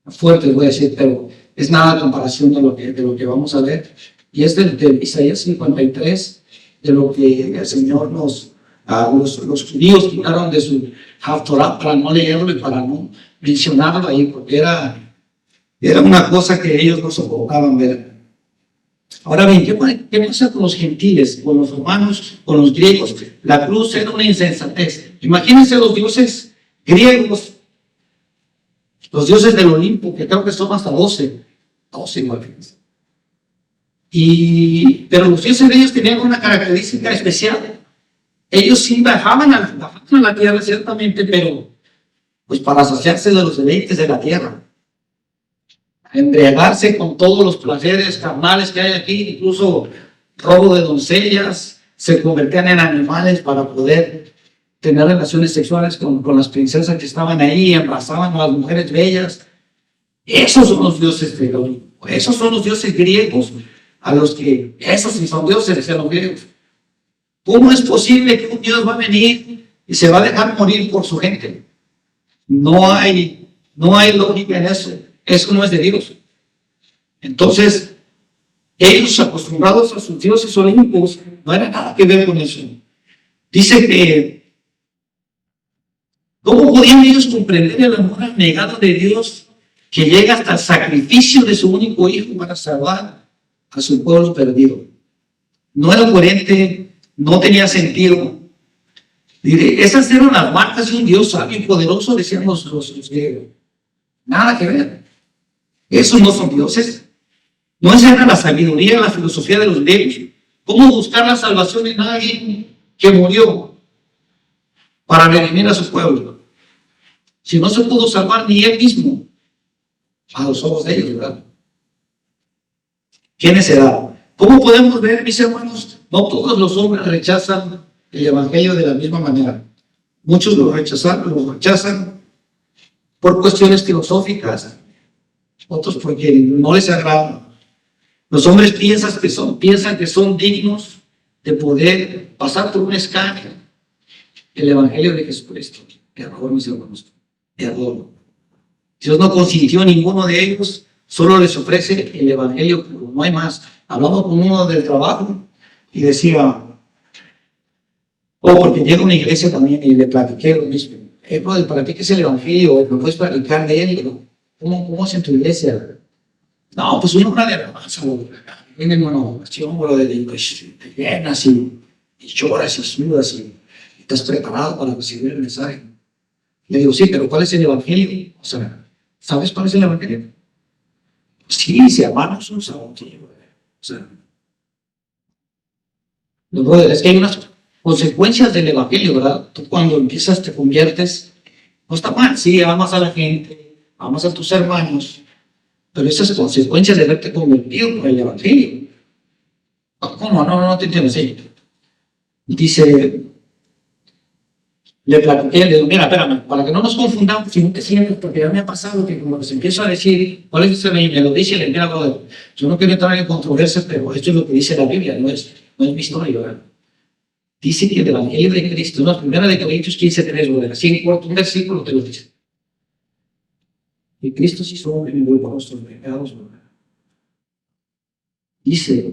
Speaker 1: fuertes, voy a decir, pero es nada a comparación de lo que vamos a ver. Y es del Isaías 53, de lo que el Señor los judíos quitaron de su Haftorá para no leerlo y para no mencionarlo ahí, porque era una cosa que ellos no soportaban ver. Ahora bien, ¿qué pasa con los gentiles, con los romanos, con los griegos? La cruz era una insensatez. Imagínense los dioses griegos, los dioses del Olimpo, que creo que son hasta 12 imagínense. Pero los dioses de ellos tenían una característica especial. Ellos sí bajaban a la tierra, ciertamente, pero pues para saciarse de los deleites de la tierra, embriagarse con todos los placeres carnales que hay aquí, incluso robo de doncellas, se convertían en animales para poder tener relaciones sexuales con las princesas que estaban ahí, embarazaban a las mujeres bellas. Esos son los dioses de Olimpo, esos son los dioses griegos, a los que, esos sí son dioses, decían los griegos. ¿Cómo es posible que un Dios va a venir y se va a dejar morir por su gente? No hay lógica en eso. Eso no es de Dios. Entonces, ellos, acostumbrados a sus dioses olímpicos, no era nada que ver con eso. Dice que, ¿cómo podían ellos comprender el amor abnegado de Dios que llega hasta el sacrificio de su único hijo para salvar a su pueblo perdido? No era coherente, no tenía sentido. Esas eran las marcas de un Dios sabio y poderoso, decían los griegos. Nada que ver. Esos no son dioses. No esa era la sabiduría, la filosofía de los griegos. ¿Cómo buscar la salvación en alguien que murió para redimir a su pueblo? Si no se pudo salvar ni él mismo, a los ojos de ellos, ¿verdad? ¿Qué necedad? ¿Cómo podemos ver, mis hermanos? No todos los hombres rechazan el evangelio de la misma manera. Muchos lo rechazan por cuestiones filosóficas, otros porque no les agrada. Los hombres piensan que son dignos de poder pasar por un escáner el evangelio de Jesucristo. Error, mis hermanos, error. Dios no consintió a ninguno de ellos, solo les ofrece el evangelio, pero no hay más. Hablaba con uno del trabajo y decía, porque llega a una iglesia también y le platiqué lo mismo. Brother, ¿para qué es el evangelio? ¿Me puedes platicar de él? ¿Cómo es en tu iglesia? No, pues una obra de alabanza, vienen una oración, te llenas y lloras y sudas y estás preparado para recibir el mensaje. Le digo, sí, pero ¿cuál es el evangelio? O sea, ¿sabes cuál es el evangelio? Sí, si hermanos son salvos. O sea, no, brother, es que hay unas consecuencias del evangelio, ¿verdad? Tú cuando empiezas te conviertes, no está mal, sí, amas a la gente, amas a tus hermanos, pero esa es consecuencia de haberte convertido por el Evangelio. ¿Cómo? No te entiendo. Sí. Dice, le platiqué, le digo, mira, espérame, para que no nos confundamos, si no te sientes, porque ya me ha pasado que como les empiezo a decir, ¿cuál es ese me lo dice y le empieza a hablar? Yo no quiero entrar en controversias, pero esto es lo que dice la Biblia, no es mi historia, ¿verdad? Dice que el Evangelio de Cristo, la primera de Corintios 15:3, ¿verdad? Así en corto, un versículo te lo dice. Y Cristo se hizo hombre y murió por nuestros pecados, ¿verdad? Dice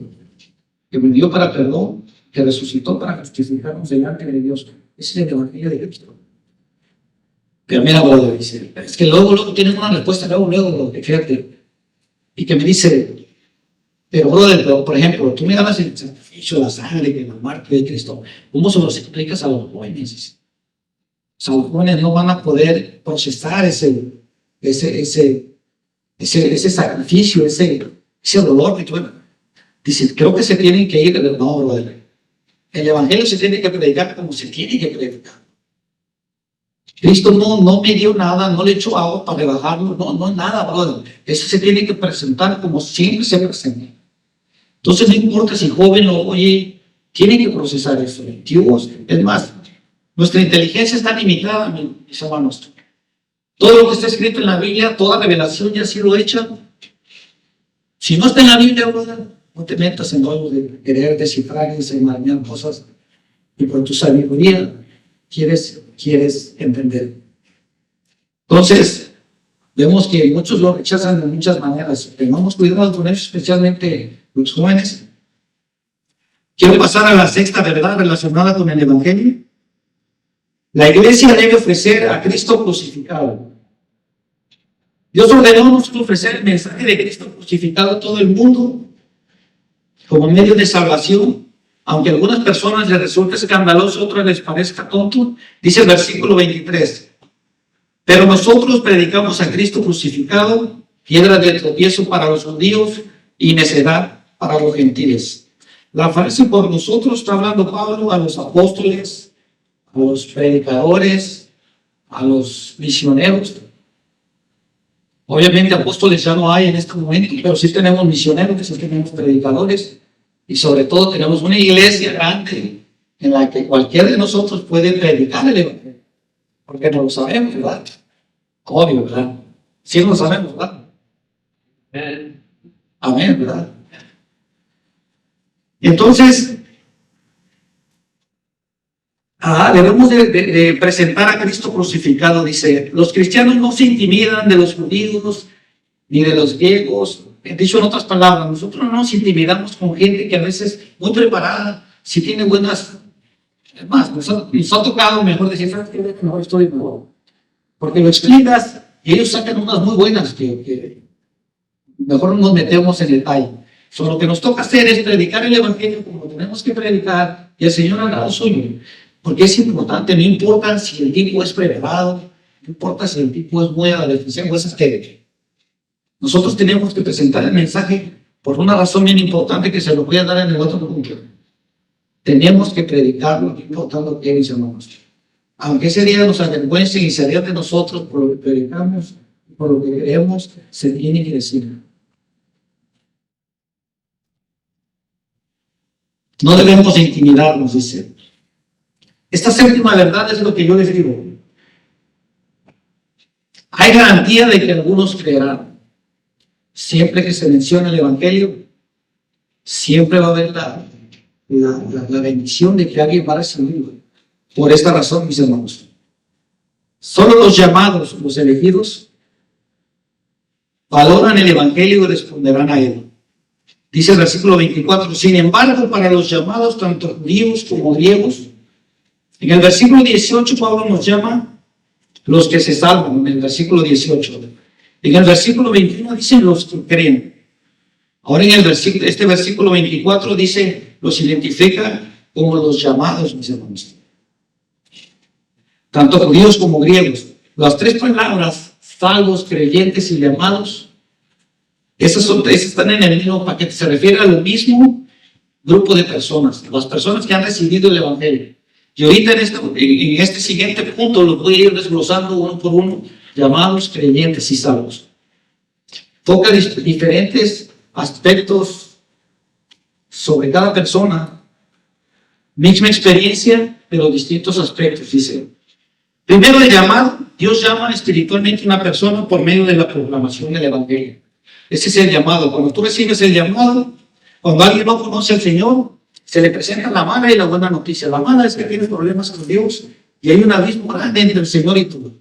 Speaker 1: que murió para perdón, que resucitó para justificarnos delante de Dios. Ese es el Evangelio de Cristo. Pero mira, brother, dice, es que luego tienen una respuesta, luego, fíjate, y que me dice, pero brother, por ejemplo, tú me hablas del sacrificio, la sangre, de la muerte de Cristo, ¿cómo se los explicas a los jóvenes? O sea, los jóvenes no van a poder procesar ese sacrificio, ese dolor que tú. Dice, creo que se tienen que ir, no, brother. El Evangelio se tiene que predicar como se tiene que predicar. Cristo no me dio nada, no le echó agua para rebajarlo, no nada, brother. Eso se tiene que presentar como siempre se presenta. Entonces no importa si joven o oye, tiene que procesar eso. Dios, es más, nuestra inteligencia está limitada, mis hermanos. Todo lo que está escrito en la Biblia, toda revelación ya ha sido hecha. Si no está en la Biblia, brother, no te metas en algo de querer descifrar y desenmarañar cosas y por tu sabiduría quieres entender. Entonces, vemos que muchos lo rechazan de muchas maneras. Tengamos cuidado con eso, especialmente los jóvenes. Quiero pasar a la sexta verdad relacionada con el Evangelio. La iglesia debe ofrecer a Cristo crucificado. Dios ordenó a nosotros ofrecer el mensaje de Cristo crucificado a todo el mundo como medio de salvación, aunque a algunas personas les resulte escandaloso, a otras les parezca tonto. Dice el versículo 23, pero nosotros predicamos a Cristo crucificado, piedra de tropiezo para los judíos y necedad para los gentiles. La frase por nosotros está hablando Pablo a los apóstoles, a los predicadores, a los misioneros. Obviamente apóstoles ya no hay en este momento, pero sí tenemos misioneros, sí tenemos predicadores y sobre todo tenemos una iglesia grande en la que cualquiera de nosotros puede predicar el Evangelio, porque no lo sabemos, ¿verdad? Obvio, ¿verdad? Sí lo sabemos, ¿verdad? Amén, ¿verdad? Entonces, debemos de presentar a Cristo crucificado. Dice, los cristianos no se intimidan de los judíos ni de los griegos. Dicho en otras palabras, nosotros no nos intimidamos con gente que a veces muy preparada, si tiene buenas. Es más, nos ha tocado mejor decir, ¿sabes qué? Mejor estoy mejor. Porque lo explicas y ellos sacan unas muy buenas que mejor no nos metemos en detalle. Solo lo que nos toca hacer es predicar el Evangelio como tenemos que predicar y el Señor hará lo suyo. Porque es importante, no importa si el tipo es preparado, no importa si el tipo es muy a la defensiva o es estéril. Nosotros tenemos que presentar el mensaje por una razón bien importante que se lo voy a dar en el otro punto. Tenemos que predicarlo, no importa lo que mis hermanos. Aunque ese día nos avergüencen y se rían de nosotros por lo que predicamos, por lo que creemos, se tiene que decir. No debemos intimidarnos, dice. Esta séptima verdad es lo que yo les digo. Hay garantía de que algunos creerán. Siempre que se menciona el Evangelio, siempre va a haber la bendición de que alguien va a recibirlo. Por esta razón, mis hermanos, solo los llamados, los elegidos, valoran el Evangelio y responderán a él. Dice el versículo 24, sin embargo, para los llamados, tanto judíos como griegos, en el versículo 18 Pablo nos llama los que se salvan, en el versículo 18. En el versículo 21 dice los que creen. Ahora en este versículo 24 dice, los identifica como los llamados, mis hermanos. Tanto judíos como griegos. Las tres palabras, salvos, creyentes y llamados, esas están en el mismo paquete. Se refiere a lo mismo grupo de personas, las personas que han recibido el Evangelio. Y ahorita en este siguiente punto los voy a ir desglosando uno por uno, llamados, creyentes y salvos. toca diferentes aspectos sobre cada persona. Misma experiencia, pero distintos aspectos, dice. Primero el llamado. Dios llama espiritualmente a una persona por medio de la proclamación del Evangelio. Ese es el llamado. Cuando tú recibes el llamado, cuando alguien no conoce al Señor, se le presenta la mala y la buena noticia. La mala es que tienes problemas con Dios y hay un abismo grande entre el Señor y tú.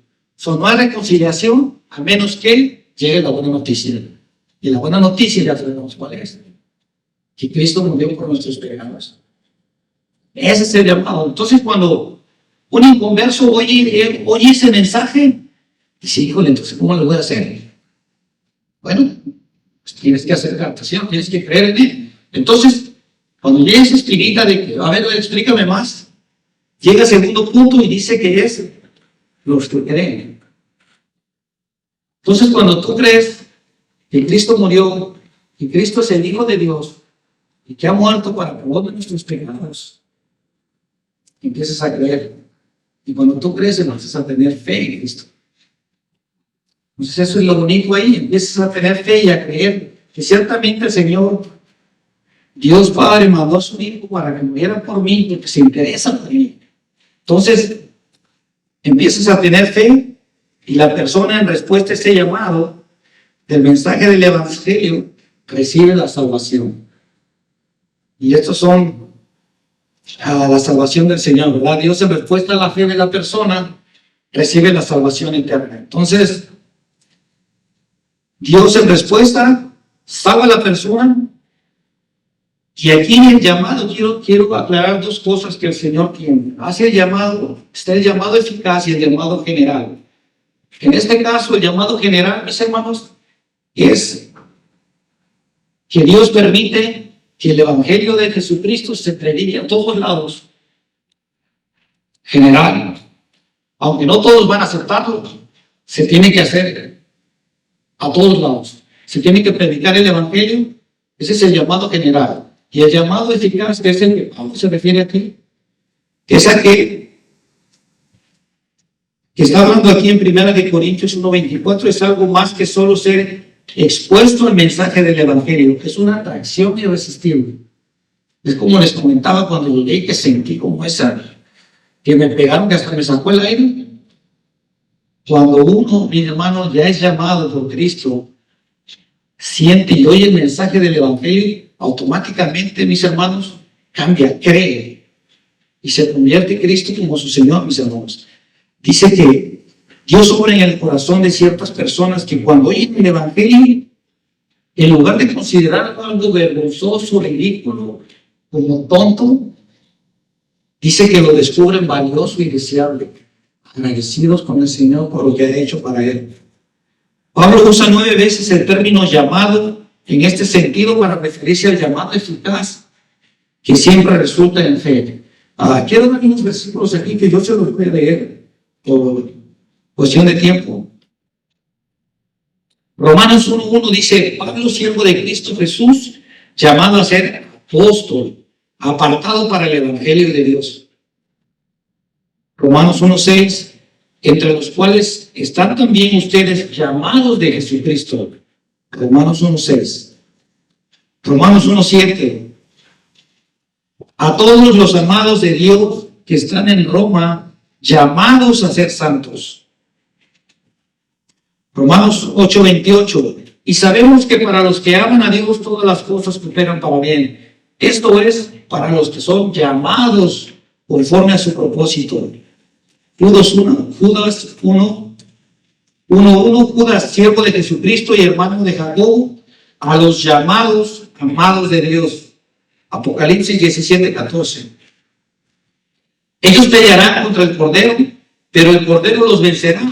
Speaker 1: No hay reconciliación a menos que llegue la buena noticia. Y la buena noticia ya sabemos cuál es. Que Cristo murió por nuestros pecados. Ese es el llamado. Entonces cuando un inconverso oye ese mensaje, dice, híjole, entonces ¿cómo lo voy a hacer? Bueno, pues tienes que hacer adaptación, tienes que creer en él. Entonces, cuando llega esa espinita de que, a ver, explícame más, llega al segundo punto y dice que es los que creen. Entonces, cuando tú crees que Cristo murió, que Cristo es el Hijo de Dios y que ha muerto para perdón de nuestros pecados, empiezas a creer. Y cuando tú crees, empiezas a tener fe en Cristo. Entonces eso es lo bonito ahí, empiezas a tener fe y a creer que ciertamente el Señor, Dios Padre, mandó a su Hijo para que muriera por mí, porque se interesa por mí. Entonces empiezas a tener fe y la persona en respuesta a ese llamado del mensaje del Evangelio recibe la salvación. Y estos son la salvación del Señor, ¿verdad? Dios en respuesta a la fe de la persona recibe la salvación eterna. Entonces, Dios en respuesta salva a la persona. Y aquí en el llamado quiero aclarar dos cosas que el Señor tiene. Hacia el llamado, está el llamado eficaz y el llamado general. En este caso, el llamado general, mis hermanos, es que Dios permite que el Evangelio de Jesucristo se predique a todos lados. General. Aunque no todos van a aceptarlo, se tiene que hacer a todos lados. Se tiene que predicar el Evangelio. Ese es el llamado general. Y el llamado eficaz, que es el que Pablo se refiere aquí, es aquel que está hablando aquí en 1 Corintios 1:24, es algo más que solo ser expuesto al mensaje del Evangelio, que es una atracción irresistible. Es como les comentaba cuando llegué, que sentí como esa, que me pegaron, que hasta me sacó el aire. Cuando uno, mi hermano, ya es llamado por Cristo, siente y oye el mensaje del Evangelio, automáticamente, mis hermanos, cambia, cree y se convierte en Cristo como su Señor, mis hermanos. Dice que Dios obra en el corazón de ciertas personas que cuando oyen el Evangelio, en lugar de considerarlo algo vergonzoso, ridículo, como tonto, dice que lo descubren valioso y deseable, agradecidos con el Señor por lo que ha hecho para él. Pablo usa 9 veces el término llamado en este sentido para referirse al llamado eficaz, que siempre resulta en fe. Quiero dar unos versículos aquí que yo se los voy a leer por cuestión de tiempo. Romanos 1:1 dice, Pablo, siervo de Cristo Jesús, llamado a ser apóstol, apartado para el Evangelio de Dios. Romanos 1:6, entre los cuales están también ustedes llamados de Jesucristo. Romanos 1:6. Romanos 1:7. A todos los amados de Dios que están en Roma, llamados a ser santos. Romanos 8:28. Y sabemos que para los que aman a Dios todas las cosas cooperan para bien. Esto es para los que son llamados conforme a su propósito. Judas 1:1, Judas, siervo de Jesucristo y hermano de Jacobo, a los llamados, amados de Dios. Apocalipsis 17:14. Ellos pelearán contra el Cordero, pero el Cordero los vencerá,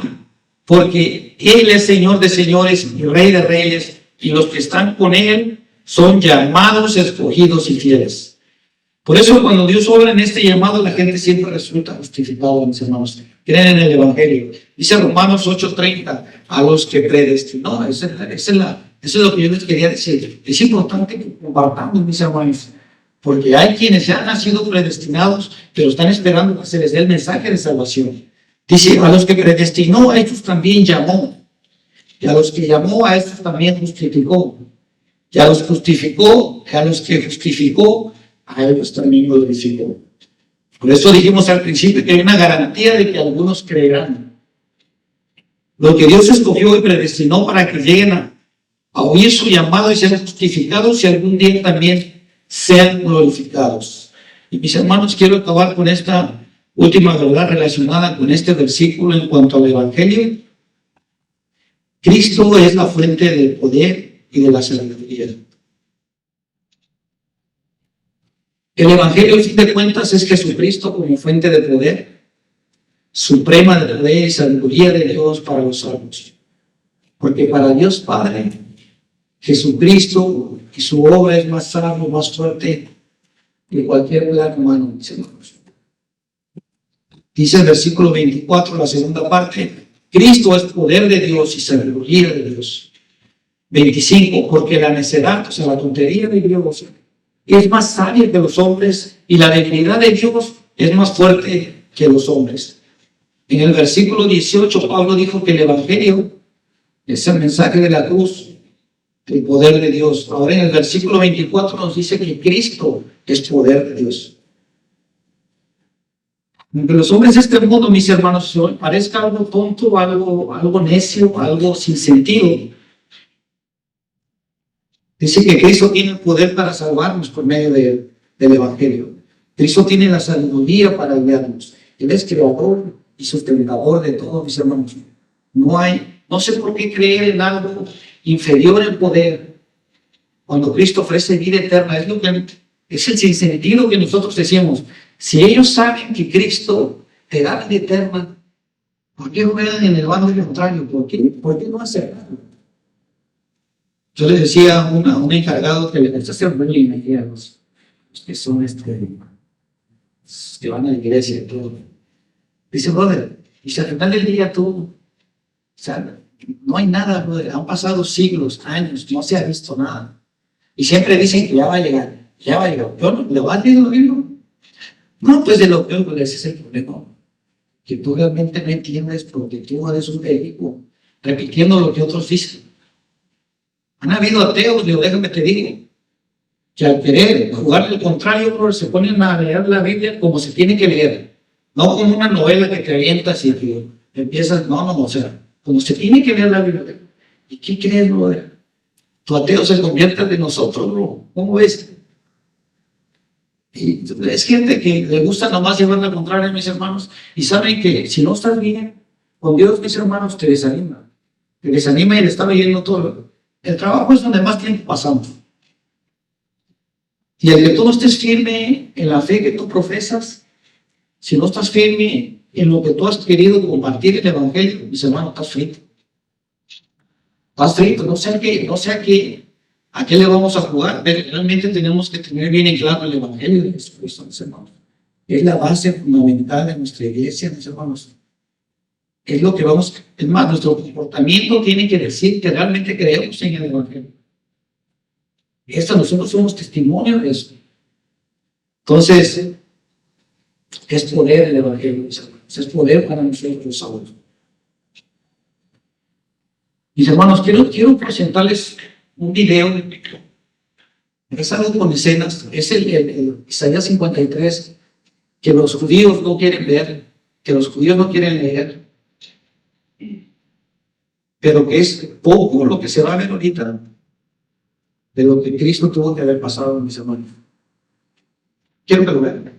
Speaker 1: porque Él es Señor de señores y Rey de reyes, y los que están con Él son llamados, escogidos y fieles. Por eso cuando Dios obra en este llamado, la gente siempre resulta justificada, mis hermanos. Creen en el Evangelio. Dice Romanos 8:30, a los que predestinó. Eso es lo que yo les quería decir. Es importante que compartamos, mis hermanos, porque hay quienes ya han sido predestinados, pero están esperando que se les dé el mensaje de salvación. Dice, a los que predestinó, a ellos también llamó. Y a los que llamó, a estos también justificó. Y a los justificó, a los que justificó, a ellos también glorificó. Por eso dijimos al principio que hay una garantía de que algunos creerán. Lo que Dios escogió y predestinó para que lleguen a oír su llamado y sean justificados y algún día también sean glorificados. Y mis hermanos, quiero acabar con esta última verdad relacionada con este versículo en cuanto al Evangelio. Cristo es la fuente del poder y de la sabiduría. El Evangelio, al fin de cuentas, es Jesucristo como fuente de poder, suprema de poder y sabiduría de Dios para los salvos. Porque para Dios Padre, Jesucristo y su obra es más sabio, más fuerte que cualquier plan humano, mis hermanos. Dice el versículo 24, la segunda parte, Cristo es poder de Dios y sabiduría de Dios. 25, porque la necedad, o sea, la tontería de Dios, es más sabia que los hombres y la debilidad de Dios es más fuerte que los hombres. En el versículo 18, Pablo dijo que el Evangelio es el mensaje de la cruz, el poder de Dios. Ahora en el versículo 24 nos dice que Cristo es poder de Dios. Aunque los hombres de este mundo, mis hermanos, parezca algo tonto, algo necio, algo sin sentido, dice que Cristo tiene el poder para salvarnos por medio del Evangelio. Cristo tiene la sabiduría para guiarnos. Él es creador y sustentador de todo, mis hermanos. No sé por qué creer en algo inferior en poder cuando Cristo ofrece vida eterna. Es el sinsentido que nosotros decimos. Si ellos saben que Cristo te da vida eterna, ¿por qué juegan en el bando contrario? ¿Por qué no aceptarlo? Yo les decía a un encargado que le gusta hacer bullying aquí a los que son que van a la iglesia y todo. Dice, brother, y al final del día o sea, no hay nada, brother. Han pasado siglos, años, no se ha visto nada. Y siempre dicen que ya va a llegar. Yo no, ¿le vas a leer el libro? No, pues de lo que ese es el problema. Que tú realmente no entiendes porque tú eres un médico repitiendo lo que otros dicen. Han habido ateos, déjame te digo, que al querer jugar al contrario, brother, se ponen a leer la Biblia como se tiene que leer. No como una novela que te avientas y que empiezas, o sea, como se tiene que leer la Biblia. ¿Y qué crees, brother? Tu ateo se convierte de nosotros, bro. ¿Cómo ves? Y es gente que le gusta nomás llevar la contraria, mis hermanos, y saben que si no estás bien con Dios, mis hermanos, te desanima. Te desanima y le está leyendo todo. El trabajo es donde más tiempo pasamos. Y el que tú no estés firme en la fe que tú profesas, si no estás firme en lo que tú has querido compartir el Evangelio, mis hermanos, estás frito. Estás frito, no sé a qué le vamos a jugar, pero realmente tenemos que tener bien en claro el Evangelio de Jesucristo, mis hermanos. Es la base fundamental de nuestra iglesia, mis hermanos. Es lo que es más, nuestro comportamiento tiene que decir que realmente creemos en el Evangelio. Nosotros somos testimonio de eso. Entonces, es poder el Evangelio, mis hermanos. Es poder para nosotros ahora. Mis hermanos, quiero presentarles un video. Es algo con escenas. Es el Isaías 53, que los judíos no quieren ver, que los judíos no quieren leer, pero que es poco lo que se va a ver ahorita de lo que Cristo tuvo que haber pasado, mis hermanos. Quiero que lo vean.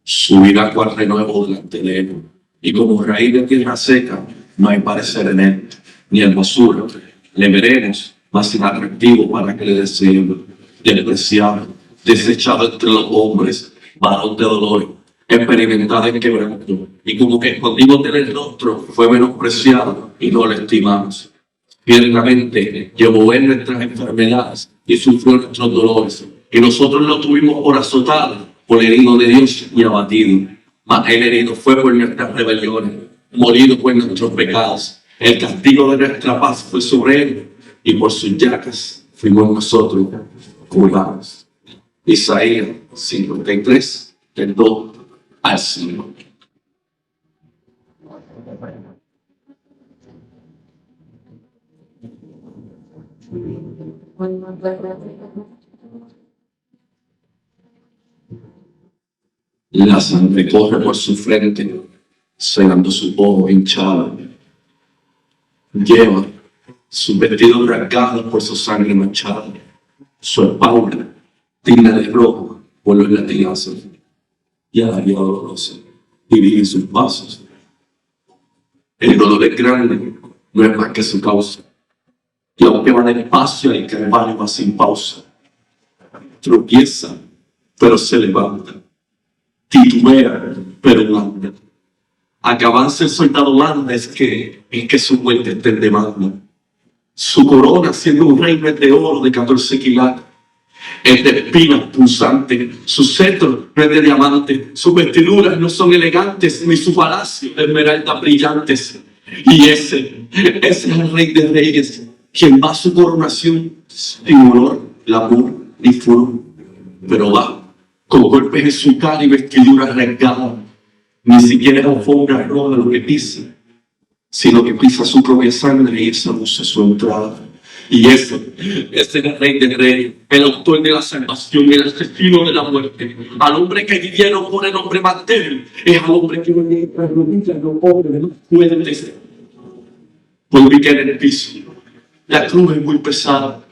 Speaker 2: Subirá cual renuevo delante de él, y como raíz de tierra seca, no hay parecer en él, ni hermosura. Le veremos, más inatractivo para que le deseen, despreciado, desechado entre los hombres, varón de dolor, experimentado en quebranto, y como que escondido en el rostro, fue menospreciado y no le estimamos. Ciertamente llevó él nuestras enfermedades y sufrió nuestros dolores, y nosotros lo tuvimos por azotado, por herido de Dios y abatido. Mas el herido fue por nuestras rebeliones, molido por nuestros pecados. El castigo de nuestra paz fue sobre él, y por sus llagas fuimos nosotros curados. Isaías 53, del 2 al 5. La sangre corre por su frente, cegando su ojo hinchado. Lleva sus vestidos rasgados por su sangre manchada. Su espalda digna de rojo por los latigazos. Y a la vía dolorosa divide sus pasos. El dolor es grande, no es más que su causa. Y aunque va despacio, el calvario va sin pausa. Tropieza, pero se levanta. Titubea, pero anda. A que avance el soldado anda es que su muerte esté en demanda. Su corona, siendo un reino, es de oro de 14 quilates. Es de espinas punzantes, su cetro no es de diamantes, sus vestiduras no son elegantes, ni su palacio de esmeraldas brillantes. Y ese es el Rey de Reyes, quien va a su coronación sin honor, labor ni furor, pero va con golpes en su cara y vestiduras rasgadas. Ni siquiera es alfombra roja lo que pisa, sino que pisa su propia sangre y esa luce su entrada. Y ese es el Rey de Reyes, el autor de la salvación, el asesino de la muerte. Al hombre que vivía no pone el hombre más débil, es al hombre que no llega a los pobres más fuertes. Volví a caer en el piso. La cruz es muy pesada.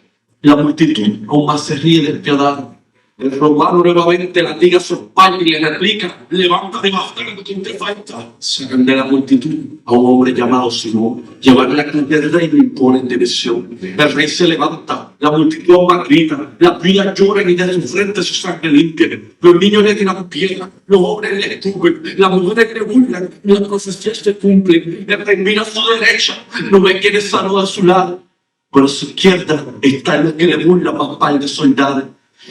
Speaker 2: La multitud aún más se ríe despiadada. El romano nuevamente latiga a su espalda y le replica: levántate más tarde, ¿quién te falta? Sacan de la multitud a un hombre llamado Simón. Llevan la cruz del rey y lo imponen de visión. El rey se levanta, la multitud aún grita, las vidas lloran y de su frente su sangre limpia. Los niños le tiran piedra, los hombres le escupen, las mujeres le burlan y las profecías se cumplen. El rey mira a su derecha, no ve quién es sano a su lado, pero a su izquierda están los que le burlan más par de soldados.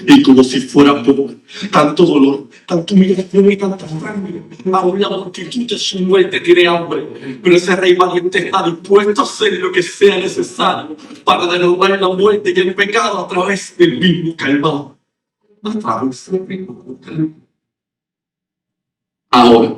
Speaker 2: Y como si fuera poco, tanto dolor, tanta humillación y tanta sangre, aún la multitud de su muerte tiene hambre, pero ese rey valiente está dispuesto a hacer lo que sea necesario para derrotar la muerte y el pecado a través del mismo Calvario. A través del mismo Calvario. Ahora,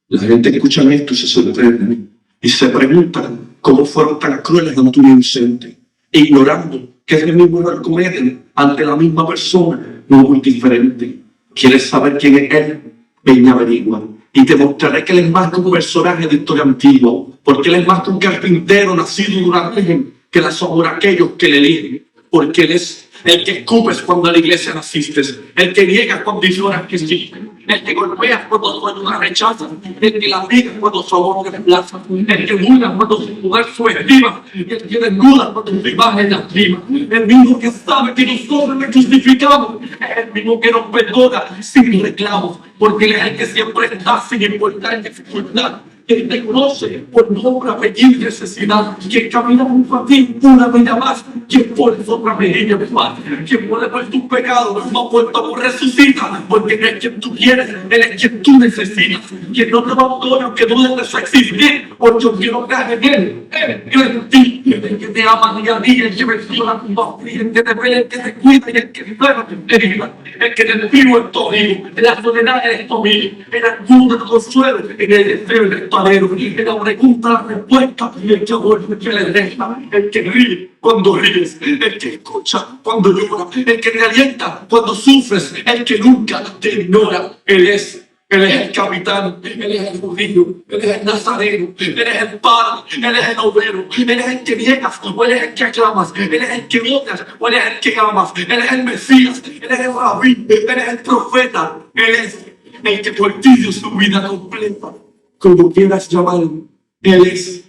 Speaker 2: la gente escucha esto y se sorprende y se preguntan cómo fueron tan crueles ante un inocente, ignorando que es el mismo error cometen ante la misma persona, no muy diferente. ¿Quieres saber quién es él? Ven y averigua. Y te mostraré que él es más que un personaje de historia antigua, porque él es más que un carpintero nacido de una virgen que la son aquellos que le eligen, porque él es el que escupes cuando a la iglesia naciste, el que niegas cuando ignoras que sí, el que golpeas cuando tu ayuda rechaza, el que la niegas cuando su amor reemplaza, el que burla cuando su poder subestima, y el que desnuda cuando su imagen lastima, el mismo que sabe que nosotros le justificamos, es el mismo que nos perdona sin reclamos, porque él es el que siempre está sin importar dificultad. Quien te conoce por nombre, apellido y necesidad, quien camina junto a ti una vida más, quien pone otra mejilla de paz, quien muere por tus pecados, más puesto por resucita, porque no es quien tú quieres, él es quien tú necesitas, quien no te abandona aunque dudes de su existir, porque aunque no creas en él cree en ti, el que te ama día a día, el que venció la tumba fría, el que te ve, el que te cuida y el que te da tu herida, el que te vivo en tu amigo, en la soledad eres tu amigo, en la duda te consuelo, en el deseo eres tu alero, en la pregunta la respuesta, el que vuelve que le deja, el que ríe cuando ríes, el que escucha cuando llora, el que te alienta cuando sufres, el que nunca te ignora. Él es el capitán, él es el judío, él es el nazareno, él es el padre, él es el obrero, él es el que niegas, o él es el que aclamas, él es el que odias, o él es el que amas, él es el Mesías, él es el rabí, él es el profeta, él es el que por ti dio su vida completa. Como quieras llamarlo, él es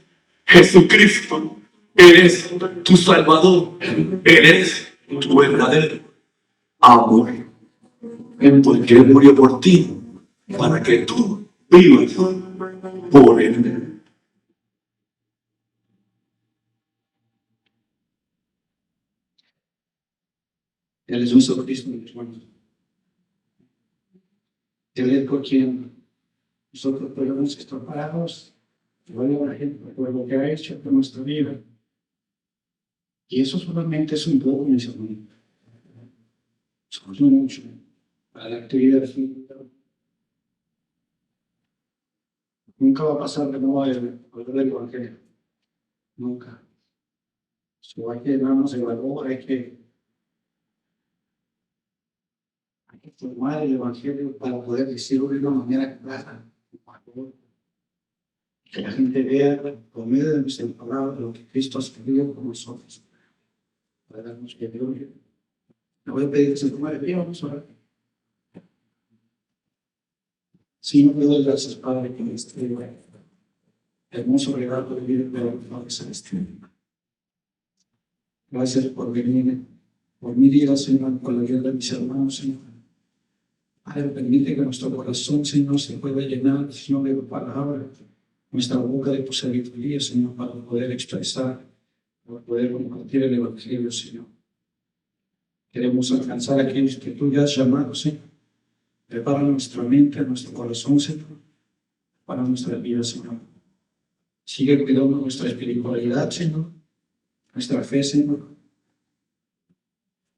Speaker 2: Jesucristo, él es tu Salvador, él es tu verdadero amor. Porque él murió por ti, para que tú vivas por él.
Speaker 1: Él es un Jesucristo, mis hermanos. Él es por quien nosotros podemos estar parados, vale la gente por lo que ha hecho por nuestra vida. Y eso solamente es un poco, mis hermanos. Somos no mucho para la actividad física. Nunca va a pasar de nuevo el poder del Evangelio. Nunca. So, hay que darnos el valor, hay que formar el Evangelio para poder decirlo de una manera clara. Que la gente vea por medio de nuestra palabra lo que Cristo ha escrito por nosotros. Para darnos que gloria. Le voy a pedir que se tome de pie, vamos a orar. Señor, te doy gracias, Padre, que este hermoso regalo de vida de la Padre Celestial. Gracias por venir, por mi vida, Señor, por la vida de mis hermanos, Señor. Padre, permite que nuestro corazón, Señor, se pueda llenar, Señor, de tu palabra, nuestra boca de tu sabiduría, Señor, para poder expresar, para poder compartir el Evangelio, Señor. Queremos alcanzar a aquellos que tú ya has llamado, Señor. Prepara nuestra mente, nuestro corazón, Señor, para nuestra vida, Señor. Sigue cuidando nuestra espiritualidad, Señor, nuestra fe, Señor.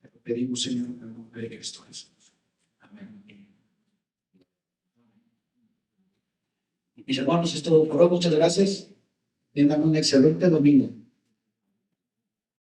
Speaker 1: Te lo pedimos, Señor, en el nombre de Cristo Jesús. Amén. Mis hermanos, es todo por hoy. Muchas gracias. Tengan un excelente domingo.